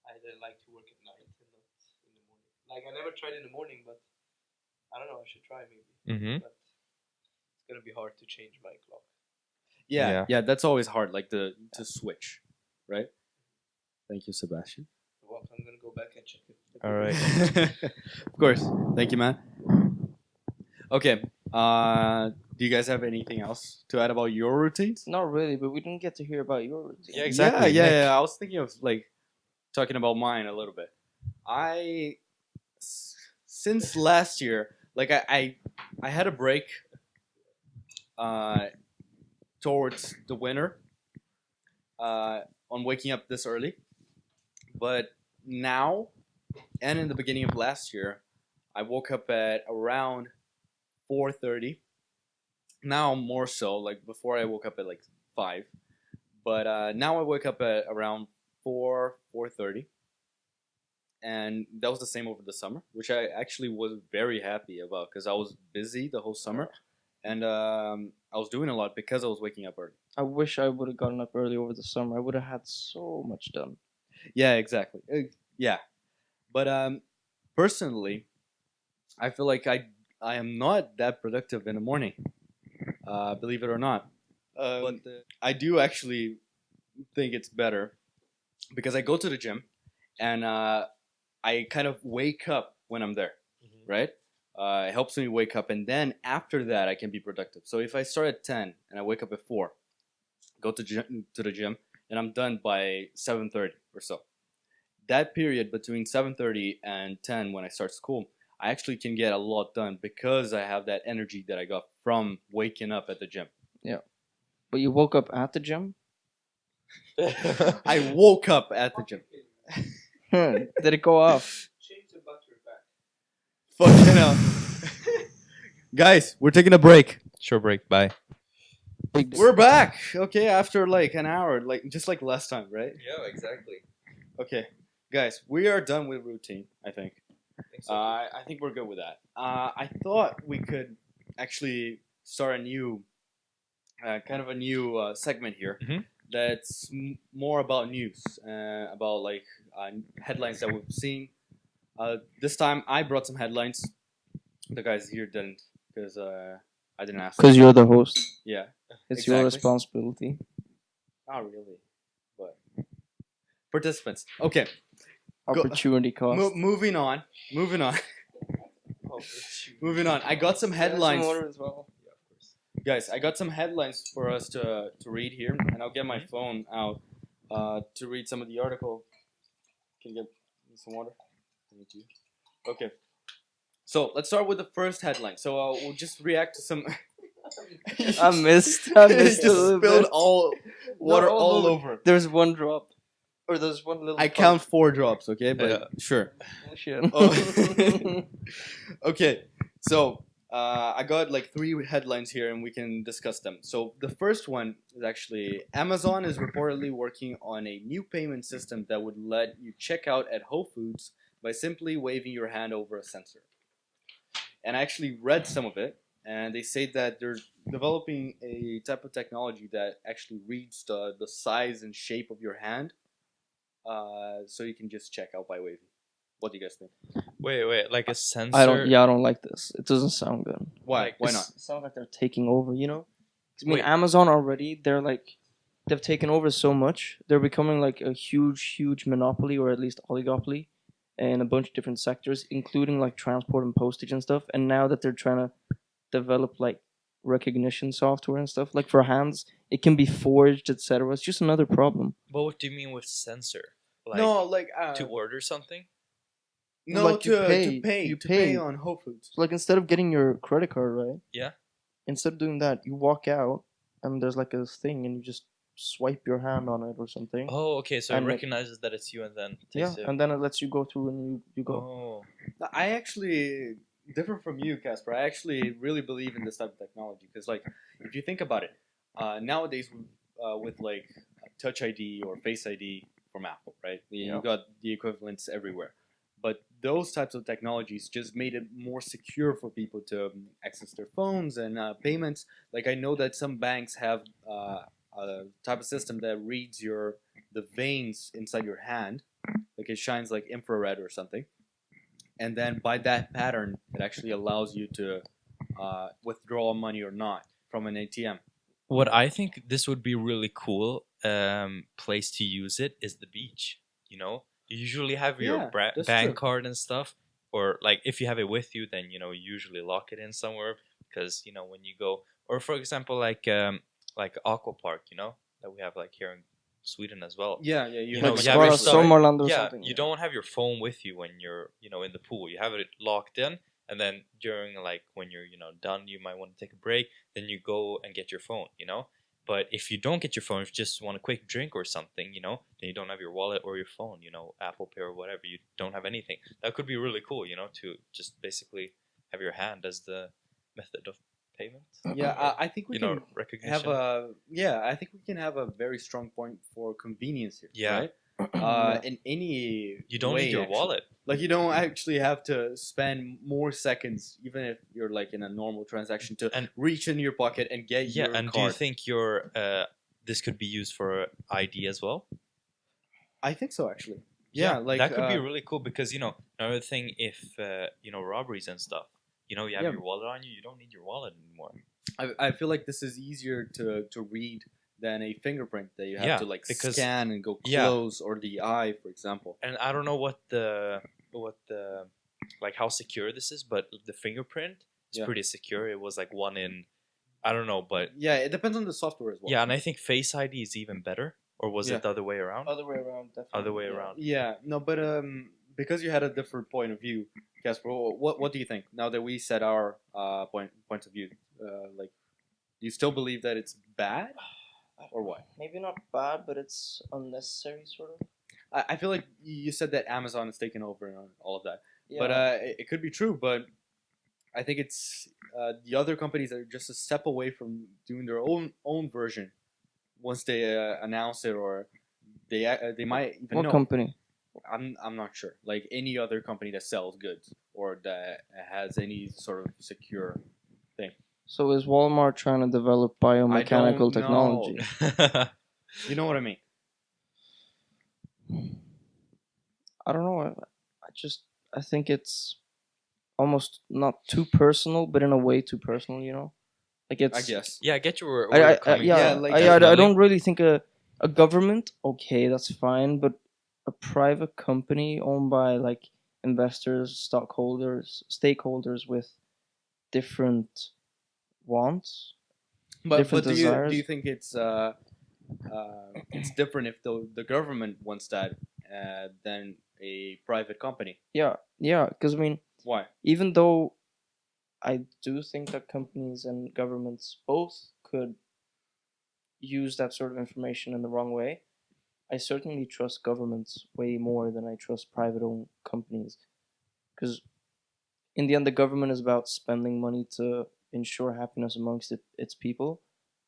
I like to work at night and not in the morning. Like I never tried in the morning, but I don't know. I should try maybe. Mm-hmm. But it's gonna be hard to change my clock. Yeah, Yeah. that's always hard. Like to switch, right? Thank you, Sebastian. Well, I'm gonna go back and check it. All right. Of course. Thank you, man. Okay. Do you guys have anything else to add about your routines? Not really, but we didn't get to hear about your routine. Yeah, exactly. Yeah, Nick. yeah. I was thinking of like talking about mine a little bit. Since last year, like I had a break towards the winter on waking up this early, but now and in the beginning of last year, I woke up at around 4:30. Now more so, like before I woke up at like 5, but now I wake up at around 4:30, and that was the same over the summer, which I actually was very happy about because I was busy the whole summer, and I was doing a lot because I was waking up early. I wish I would have gotten up early over the summer. I would have had so much done. Yeah, exactly. Yeah, but personally, I feel like I am not that productive in the morning. Believe it or not, but I do actually think it's better because I go to the gym and I kind of wake up when I'm there, right? It helps me wake up, and then after that, I can be productive. So if I start at 10 and I wake up at 4, go to the gym, and I'm done by 7:30 or so. That period between 7:30 and 10 when I start school, I actually can get a lot done because I have that energy that I got from waking up at the gym. But you woke up at the gym? I woke up at the gym. Did it go off? Change the battery back. Fucking hell. Guys, we're taking a break. Short break. Bye. Big We're back. Okay, after like an hour, like just like last time, right? Yeah, exactly. Okay, guys, we are done with routine. I think. I think we're good with that. I thought we could actually start a new, kind of a new segment here. Mhm. That's more about news, about like headlines that we've seen. This time I brought some headlines. The guys here didn't, because I didn't ask. Because you're the host. Yeah, It's your Exactly. responsibility. not really, but participants. Okay, Go- Opportunity cost. moving on. Oh, Moving on. I got some headlines. As well. Guys, I got some headlines for us to read here, and I'll get my phone out to read some of the article. Can you get me some water? Thank you. Okay. So let's start with the first headline. So we'll just react to some. I missed You a just little spilled bit. all water No, all over. There's one drop. Or there's one little I count 4 drops, okay? But Yeah. sure. Shit. Oh. Okay, so I got like 3 headlines here, and we can discuss them. So the first one is actually Amazon is reportedly working on a new payment system that would let you check out at Whole Foods by simply waving your hand over a sensor. And I actually read some of it, and they say that they're developing a type of technology that actually reads the size and shape of your hand, so you can just check out by waving. What do you guys think? Wait, like a sensor. I don't like this. It doesn't sound good. Why? Like, Why It's- not? It sounds like they're taking over, you know? 'Cause, I mean, Wait. Amazon already, they've taken over so much. They're becoming like a huge monopoly, or at least oligopoly, in a bunch of different sectors, including like transport and postage and stuff. And now that they're trying to develop like recognition software and stuff, like for hands, it can be forged, etc. It's just another problem. But what do you mean with sensor? Like No, like to order something? no, like you to pay- pay you to pay pay. on Whole Foods. So like instead of getting your credit card, right? Yeah. Instead of doing that, you walk out and there's like a thing, and you just swipe your hand on it or something. Oh, okay. So it And it- recognizes that it's you, and then Yeah, takes it. and then it lets you go through and you go. Oh, I actually, different from you, Casper. I actually really believe in this type of technology because, like, if you think about it, nowadays with like Touch ID or Face ID from Apple, right? Yeah. You got the equivalents everywhere. But those types of technologies just made it more secure for people to access their phones and payments. Like I know that some banks have a type of system that reads the veins inside your hand, like it shines like infrared or something, and then by that pattern, it actually allows you to withdraw money or not from an ATM. what I think this would be really cool place to use it is the beach. You know, you usually have your Yeah, that's bank true. card and stuff, or like if you have it with you, then you know you usually lock it in somewhere because you know when you go, or for example like Aqua Park, you know that we have like here in Sweden as well. Yeah, You Like know, you have your Skara stuff- Sommarland or Yeah, something. you don't have your phone with you when you're you know in the pool. You have it locked in, and then during like when you're you know done, you might want to take a break. Then you go and get your phone. You know. But if you don't get your phone, if you just want a quick drink or something, you know, then you don't have your wallet or your phone, you know, Apple Pay or whatever, you don't have anything. That could be really cool, you know, to just basically have your hand as the method of payment. yeah. I think we You can know, recognition. have I think we can have a very strong point for convenience here. Yeah. Right. In any You don't way, need your actually. wallet. Like you don't actually have to spend more seconds, even if you're like in a normal transaction, to And- reach in your pocket and get Yeah, your and card. do you think your this could be used for ID as well? I think so, actually. Yeah, like that could be really cool because you know another thing if you know robberies and stuff, you know you have Yeah. your wallet on you, you don't need your wallet anymore. I feel like this is easier to read than a fingerprint that you have Yeah, to like because- scan and go Yeah. close, or the eye, for example. And I don't know what the like how secure this is, but the fingerprint is Yeah. pretty secure. It was like one in I don't know, but Yeah, it depends on the software as well. yeah, and I think Face ID is even better, or was Yeah. it the other way around? Other way around, definitely. Other way yeah. around. Yeah, no, but because you had a different point of view, Casper, what do you think? Now that we set our points of view, like, do you still believe that it's bad, or what? Maybe not bad, but it's unnecessary, sort of. I feel like you said that Amazon has taken over and all of that, Yeah. but it could be true. But I think it's the other companies that are just a step away from doing their own version once they announce it, or they might even what know. company? I'm not sure. Like any other company that sells goods or that has any sort of secure thing. So is Walmart trying to develop biomechanical technology? You know what I mean? I don't know. I think it's almost not too personal, but in a way too personal. You know, like it's. I guess. Yeah, I get where I you're coming yeah, from. like, I definitely. don't really think a government. Okay, that's fine, but a private company owned by like investors, stockholders, stakeholders with different wants. But Different do desires. you think it's different if the government wants that than a private company? Yeah, because I mean, Why? even though I do think that companies and governments both could use that sort of information in the wrong way, I certainly trust governments way more than I trust private owned companies. Because in the end, the government is about spending money to ensure happiness amongst its people,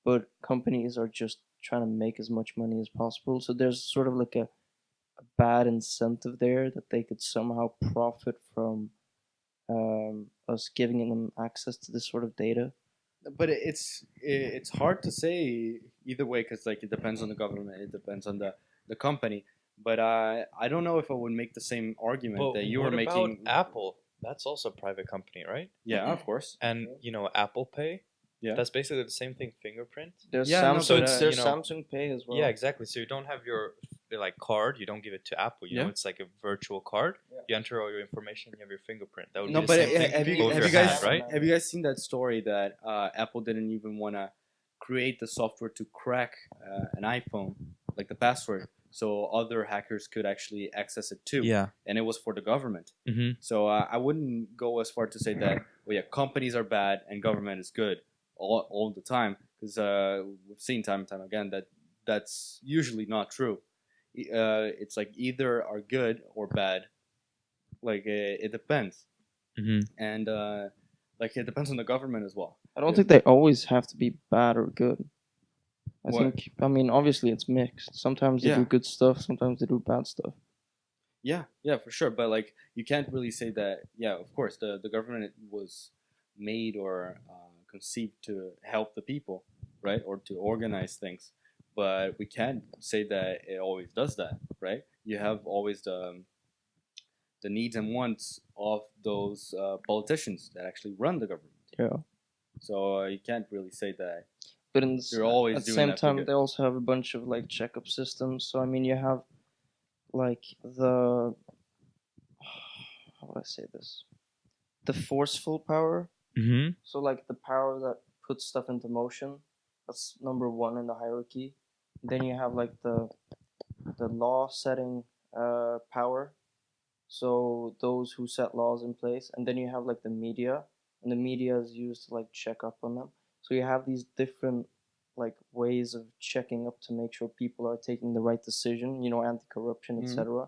but companies are just trying to make as much money as possible. So there's sort of like a bad incentive there that they could somehow profit from us giving them access to this sort of data. But it's hard to say either way because like it depends on the government, it depends on the company. But I don't know if I would make the same argument But that you what were about making. Apple? That's also a private company, right? Yeah, of course. And you know, Apple Pay. Yeah. That's basically the same thing. Fingerprint. There's Yeah, no, Samsung. but, it's, there's you know, Samsung Pay as well. Yeah, exactly. So you don't have your like card. You don't give it to Apple. You know, Yeah. it's like a virtual card. Yeah. You enter all your information. You have your fingerprint. That would No, be the but same thing. have you Both have your you guys hand, right? have you guys seen that story that Apple didn't even want to create the software to crack an iPhone, like the password, so other hackers could actually access it too. Yeah. And it was for the government. Mm-hmm. So I wouldn't go as far to say that, well, yeah, companies are bad and government is good all the time, because we've seen time and time again that that's usually not true. It's like either are good or bad. Like it depends, Mm-hmm. and like it depends on the government as well. I don't think they always have to be bad or good. I What? think, I mean, obviously it's mixed. Sometimes they Yeah. do good stuff, sometimes they do bad stuff. Yeah, for sure. But like you can't really say that. Yeah, of course, the government was made or conceived to help the people, right, or to organize things. But we can't say that it always does that, right? You have always the needs and wants of those politicians that actually run the government. Yeah. So you can't really say that. But You're always at the doing same that for time, good. they also have a bunch of like checkup systems. So I mean, you have like the how would I say this? The forceful power. Mm-hmm. So like the power that puts stuff into motion. That's number one in the hierarchy. Then you have like the law setting power. So those who set laws in place, and then you have like the media, and the media is used to like check up on them. So you have these different like ways of checking up to make sure people are taking the right decision, anti-corruption, Mhm. etc.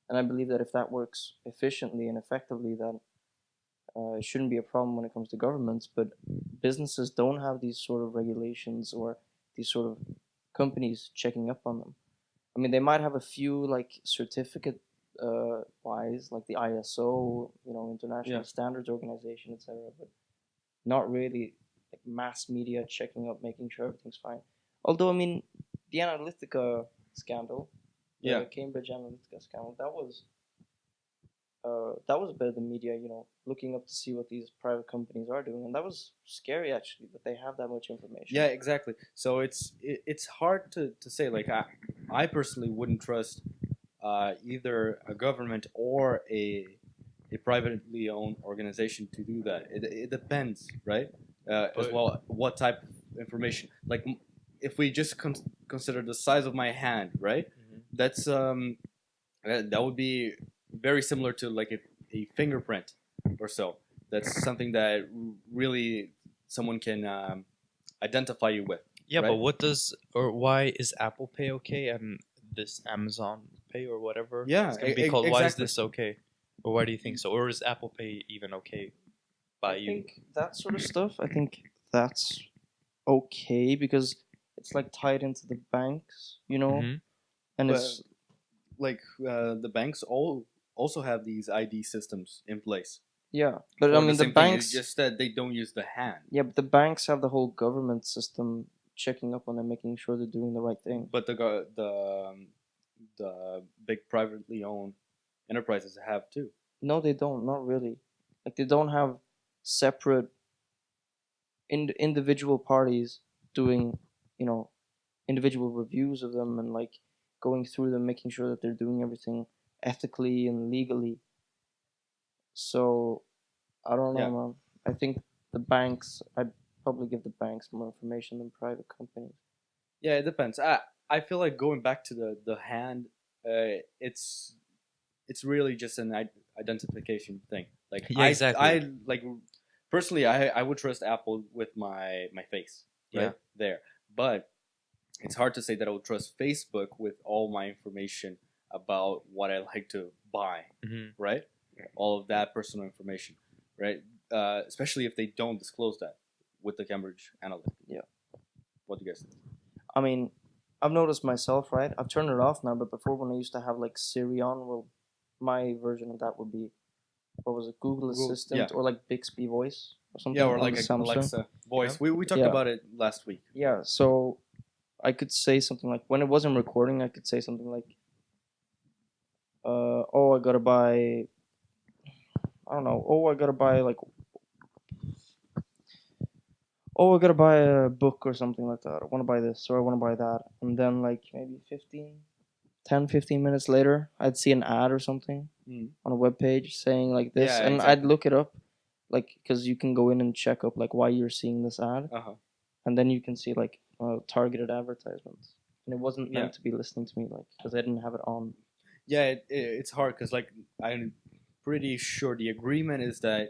And I believe that if that works efficiently and effectively, then it shouldn't be a problem when it comes to governments. But businesses don't have these sort of regulations or these sort of companies checking up on them. I mean, they might have a few like certificate wise, like the ISO, International Yeah. Standards Organization, etc. But not really like mass media checking up, making sure everything's fine. Although, I mean, the Analytica scandal, the Yeah. Cambridge Analytica scandal, that was a bit of the media, looking up to see what these private companies are doing, and that was scary actually that they have that much information. Yeah, exactly. So it's hard to say. Like I personally wouldn't trust either a government or a privately owned organization to do that. It depends, right? As But- well, what type of information? Like if we just consider the size of my hand, right? Mhm. That's that would be very similar to like a fingerprint or so. That's something that really someone can identify you with. Yeah, but Right. what does or why is Apple Pay okay and this Amazon Pay or whatever? Yeah, it's gonna be called. Why is exactly. this okay? Or why do you think so? Or is Apple Pay even okay by I you? think that sort of stuff, I think that's okay because it's like tied into the banks, Mhm. and But- it's Like the banks also have these ID systems in place. yeah. But For I mean, the same thing, banks, it's just that they don't use the hand. yeah, but the banks have the whole government system checking up on them, making sure they're doing the right thing. But the big privately owned enterprises have too. No, they don't. Not really. Like they don't have separate individual parties doing, individual reviews of them and like going through them, making sure that they're doing everything ethically and legally. So I don't know, Yeah. man. I think the banks. I'd probably give the banks more information than private companies. Yeah, it depends. I feel like going back to the hand, it's really just an identification thing. Like Yeah, exactly. I like personally, I would trust Apple with my face, right Yeah. there. But it's hard to say that I would trust Facebook with all my information about what I like to buy, Mhm. right? All of that personal information, right? Especially if they don't disclose that with the Cambridge Analytica. Yeah. What do you guys think? I mean, I've noticed myself, right? I've turned it off now, but before when I used to have like Siri on, well, my version of that would be what was it, Google Google- Assistant yeah. or like Bixby Voice or something. Yeah, or on like the a Samsung. Alexa voice. Yeah. We talked Yeah. about it last week. Yeah, so I could say something like, when it wasn't recording, I could say something like, oh, I gotta buy, I don't know, oh, I gotta buy like, oh, I gotta buy a book or something like that. I want to buy this or I want to buy that. And then like maybe 15 minutes later, I'd see an ad or something Mm. on a web page saying like this, Yeah, and exactly. I'd look it up, like, because you can go in and check up like why you're seeing this ad, Uh huh. and then you can see like targeted advertisements, and it wasn't meant Yeah. to be listening to me, like, because I didn't have it on. Yeah, it's hard because like I'm pretty sure the agreement is that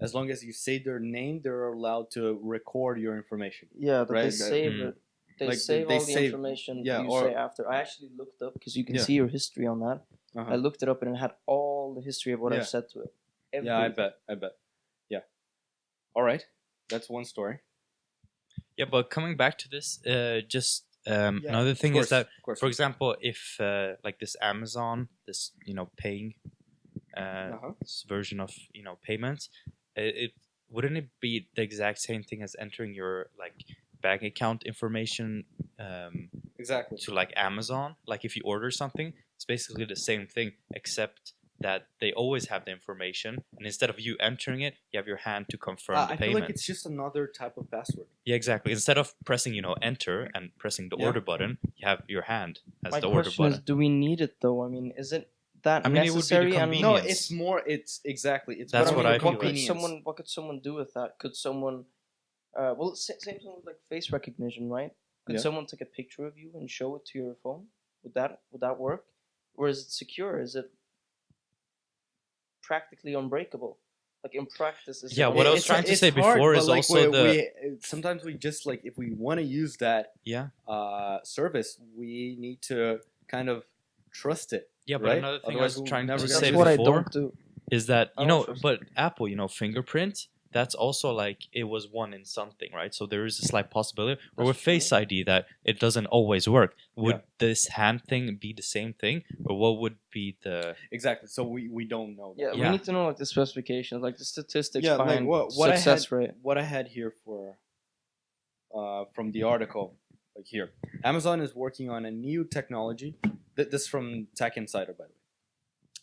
as long as you say their name, they're allowed to record your information. Yeah, that they Right, save Mm. it. They Like, save they all the save- information yeah, you or- say after. I actually looked up because you can Yeah. see your history on that. Uh-huh. I looked it up and it had all the history of what Yeah. I've said to it. Yeah, I Everything. bet. Yeah. All right, that's one story. Yeah, but coming back to this, just Yeah, another thing is that, of course. for example, if like this Amazon, this paying Uh-huh. this version of payments, it wouldn't it be the exact same thing as entering your like bank account information Exactly. to like Amazon? Like if you order something, it's basically the same thing, except that they always have the information, and instead of you entering it, you have your hand to confirm the I feel payment. like it's just another type of password. Yeah, exactly. Instead of pressing, enter and pressing the Yeah. order button, you have your hand as My the order question is, button. do we need it though? I mean, is it that I mean, it would be the necessary? And No, Convenience. it's more. It's exactly. It's That's more what of I a feel what like. could convenience. what could someone do with that? Could someone, well, same thing with like face recognition, right? Could Yeah. someone take a picture of you and show it to your phone? Would that work? Or is it secure? Is it practically unbreakable? Like in practice, is Yeah, it what I was It's- trying to it's say hard, before but, is like, also sometimes we just like if we want to use that yeah. service, we need to kind of trust it. Yeah, but Right? another thing Otherwise I we'll was trying never to get say That's what I before don't do. is that I don't trust but Apple, fingerprint, that's also like it was one in something, right? So there is a slight possibility, or That's with Face ID, that it doesn't always work. Would Yeah. this hand thing be the same thing, or what would be the? Exactly. So we don't know. That. Yeah, Yeah. we need to know like the specifications, like the statistics Yeah, like behind what I success had, rate. what I had here for from the article, like here, Amazon is working on a new technology. This from Tech Insider, by the way,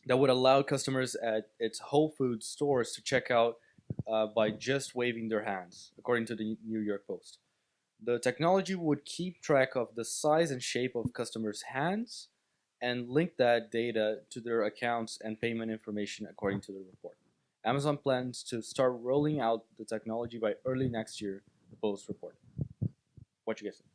that would allow customers at its Whole Foods stores to check out by just waving their hands, according to the New York Post. The technology would keep track of the size and shape of customers' hands and link that data to their accounts and payment information, according to the report. Amazon plans to start rolling out the technology by early next year, the Post reported. What you guys think?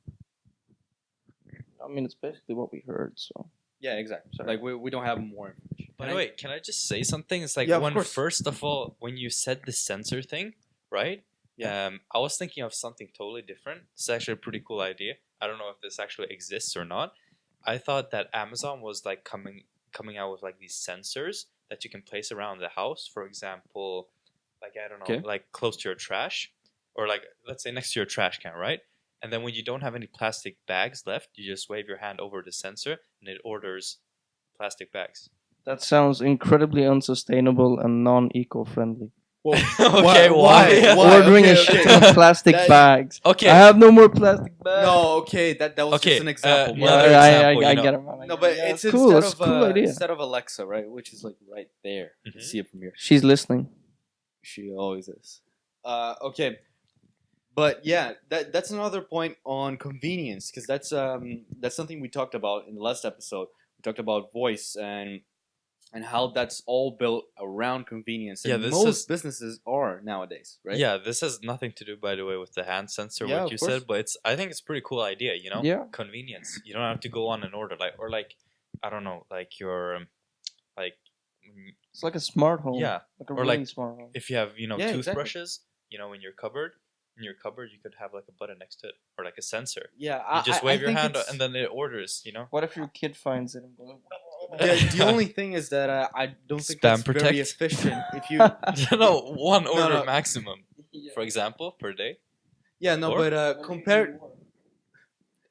I mean, it's basically what we heard. So Yeah, exactly. Sorry. Like we don't have more information. By the way, can I just say something? It's like Yeah, of when course. first of all, when you said the sensor thing, right? Yeah. I was thinking of something totally different. It's actually a pretty cool idea. I don't know if this actually exists or not. I thought that Amazon was like coming out with like these sensors that you can place around the house. For example, like I don't know, Okay. like close to your trash, or like let's say next to your trash can, right? And then when you don't have any plastic bags left, you just wave your hand over the sensor and it orders plastic bags. that sounds incredibly unsustainable and non-eco-friendly. Well, Okay, why? Ordering Okay, a shit okay. ton of plastic That- bags. Okay. I have no more plastic bags. No, okay, that was Okay, just an example. Yeah, another example, I you know. get it, man. I No, get but it. Yeah, it's cool. instead That's of a cool idea. instead of Alexa, right? Which is like right there. You can Mhm. see it from here. She's listening. She always is. Okay, but yeah, that's another point on convenience because that's something we talked about in the last episode. We talked about voice and how that's all built around convenience. And Yeah, this most is- businesses are nowadays, right? Yeah, this has nothing to do, by the way, with the hand sensor, Yeah, what of you course. said, but I think it's a pretty cool idea, Yeah. Convenience. You don't have to go on an order, I don't know, like your, like, It's like a smart home. yeah, Like a or really like smart home. if you have, Yeah, exactly. toothbrushes, in your cupboard, you could have like a button next to it, or like a sensor. Yeah. You just wave your think hand it's- and then it orders, What if your kid finds it and goes? the only thing is that I don't think Spam that's very protect? efficient. If you No, one order no. maximum, for example, per day. yeah no, Or- but compared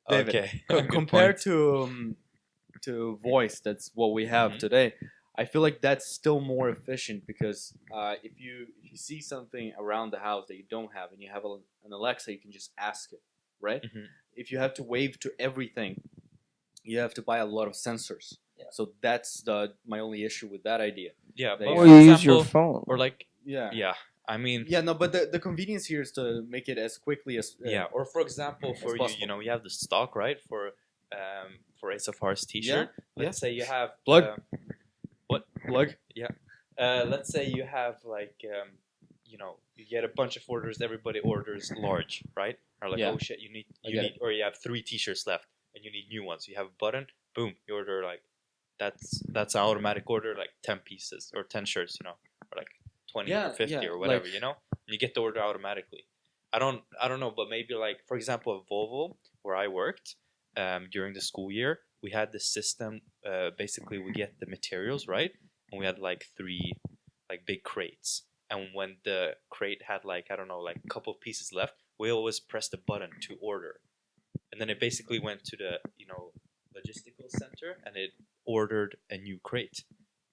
David, Okay. Co- Good compared point. to voice, that's what we have Mhm. today. I feel like that's still more efficient because if you see something around the house that you don't have and you have an Alexa, you can just ask it, right? Mhm. If you have to wave to everything, you have to buy a lot of sensors. Yeah. So that's my only issue with that idea. Yeah, They- but Or for you use your example, phone. or like, Yeah. yeah, I mean, Yeah, no, but the convenience here is to make it as quickly as yeah, or for example, as for you, possible. you know, you have the stock, right, for Ace of Hearts T-shirt. Yeah, Let's say you have Plug. plug. Yeah. Let's say you have like, you know, you get a bunch of orders. Everybody orders large, right? Or like, Yeah. oh shit, you I get need, or you have 3 T-shirts left and you need new ones. You have a button, boom, you order like, that's an automatic order, like 10 pieces or 10 shirts, you know, or like 20 Yeah, or 50 yeah, or whatever, like- you know. You get the order automatically. I don't know, but maybe like, for example, at Volvo, where I worked, during the school year, we had this system. Basically, we get the materials, right, and we had like 3 like big crates. And when the crate had like, I don't know, like a couple of pieces left, we always pressed the button to order, and then it basically went to the, you know, logistical center and it ordered a new crate,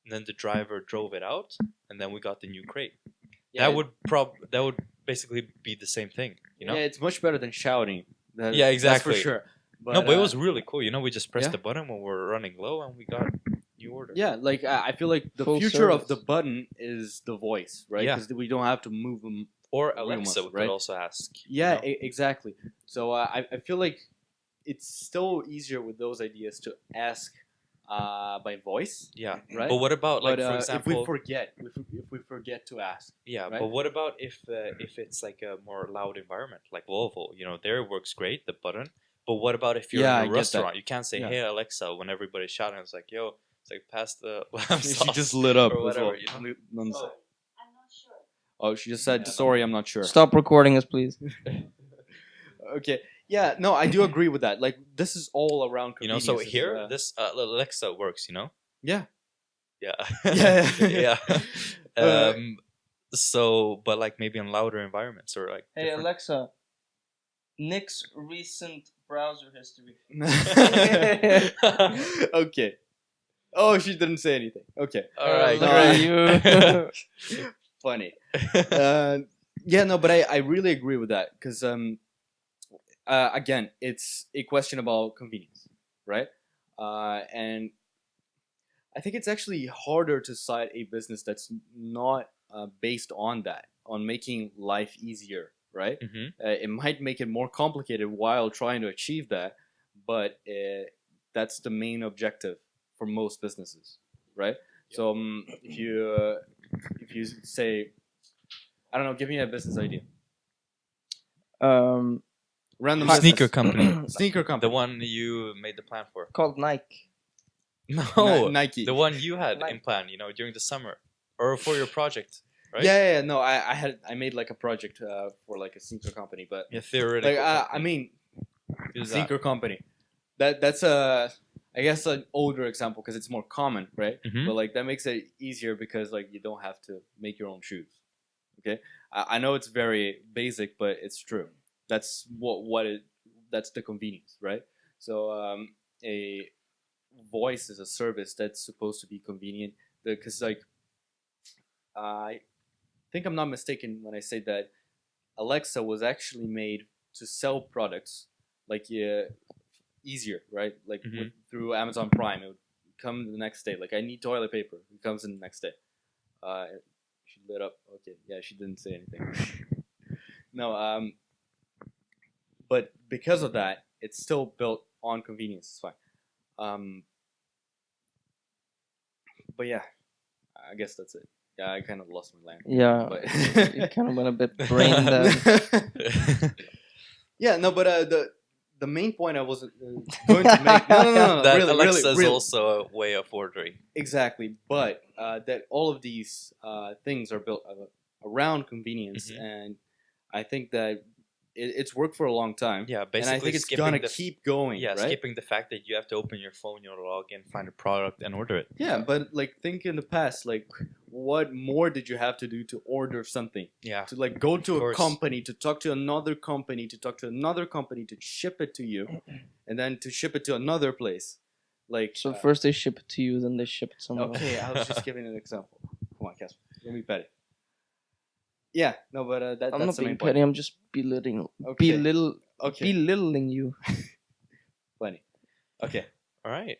and then the driver drove it out, and then we got the new crate. Yeah, That would basically be the same thing, you know. Yeah, it's much better than shouting. Yeah, exactly. That's for sure. But it was really cool. You know, we just pressed yeah. the button when we're running low, and we got new order. Yeah, like I feel like the Full future of service. the button is the voice, right? Yeah. Because we don't have to move them. Or Really Alexa, much, we right? could also ask. you Yeah, know? exactly. So I feel like it's still easier with those ideas to ask by voice, Yeah. right? But what about, like, But for if example, we forget, if we forget to ask, yeah. right? But what about if it's like a more loud environment, like Volvo? You know, there it works great, the button. But what about if you're Yeah, I in a get that. restaurant? You can't say, Yeah. "Hey Alexa," when everybody's shouting. It's like, "Yo, it's like pass the lamb she sauce," just lit up or as whatever. well. You know? Nonsense. I'm not sure. Oh, she just said, Yeah, no. "Sorry, I'm not sure." Stop recording us, please. Okay. Yeah. No, I do agree with that. Like, this is all around You know, convenience. so here this Alexa works. You know. Yeah. Yeah. Yeah. yeah. Uh, So, but like maybe in louder environments or like. Hey different- Alexa, Nick's recent browser history. Okay. Oh, she didn't say anything. Okay. All right, No, great. Funny. Yeah, no, but I really agree with that because again, it's a question about convenience, right? And I think it's actually harder to cite a business that's not based on that, on making life easier, right? hmm It might make it more complicated while trying to achieve that, but that's the main objective for most businesses, right? So if you say, I don't know, give me a business idea. Random Sneaker business. company, Sneaker company. the one you made the plan for. Called Nike. No, Nike. the one you had Nike. in plan. You know, during the summer or for your project, right? Yeah. No, I made like a project for like a sneaker company, but Yeah, theoretical. like I company. mean, Who's that? sneaker company. That's I guess an older example because it's more common, right? Mhm. But like that makes it easier because like you don't have to make your own shoes. Okay, I know it's very basic, but it's true. That's that's the convenience, right? So a voice is a service that's supposed to be convenient because like I think I'm not mistaken when I say that Alexa was actually made to sell products like easier, right? Like Mhm. through Amazon Prime, it would come the next day. Like I need toilet paper, it comes in the next day. She lit up. Okay, yeah, she didn't say anything. No, but because of that, it's still built on convenience. It's fine. But yeah, I guess that's it. Yeah, I kind of lost my line. Yeah, But you kind of went a bit brain dead. Yeah, no, but the main point I was going to make. No, that really, Alexa is really. also a way of ordering. Exactly, but that all of these things are built around convenience, Mhm. and I think that it's worked for a long time. Yeah, And basically I think it's skipping gonna the keep going. yeah, right? skipping the fact that you have to open your phone, you log in, find a product, and order it. Yeah, but like think in the past, like what more did you have to do to order something? Yeah, To like go to Of a course. company, to talk to another company, to talk to another company, to ship it to you, and then to ship it to another place. Like So first they ship it to you, then they ship it somewhere okay, I was just giving an example. Come on, Casper, don't be petty. Yeah, no, but else. that's I'm not the main being point. petty. I'm just belittling, Okay. Okay, belittling you. plenty. Okay, All right.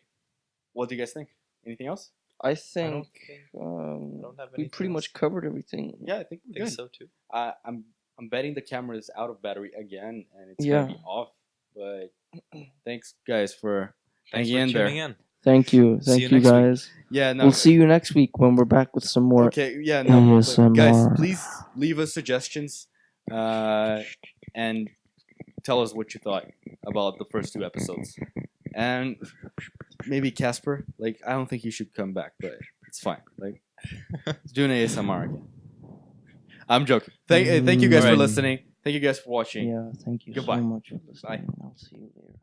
what do you guys think? Anything else? I think I don't have we anything pretty much else. covered everything. Yeah, I think we're I think good. so too. I'm betting the camera is out of battery again, and it's Yeah. gonna be off. But thanks, guys, for Thanks hanging for in there. tuning in. Thank you. See Thank you you, next week. guys. Yeah, no. We'll see you next week when we're back with some more. Okay, yeah, no. But ASMR. guys, please leave us suggestions, and tell us what you thought about the first 2 episodes. And maybe Casper, like I don't think you should come back, but it's fine. Like, let's do an ASMR again. I'm joking. Thank you guys for Alright. listening. Thank you guys for watching. Yeah, thank you Goodbye. so much for listening. I'll see you later.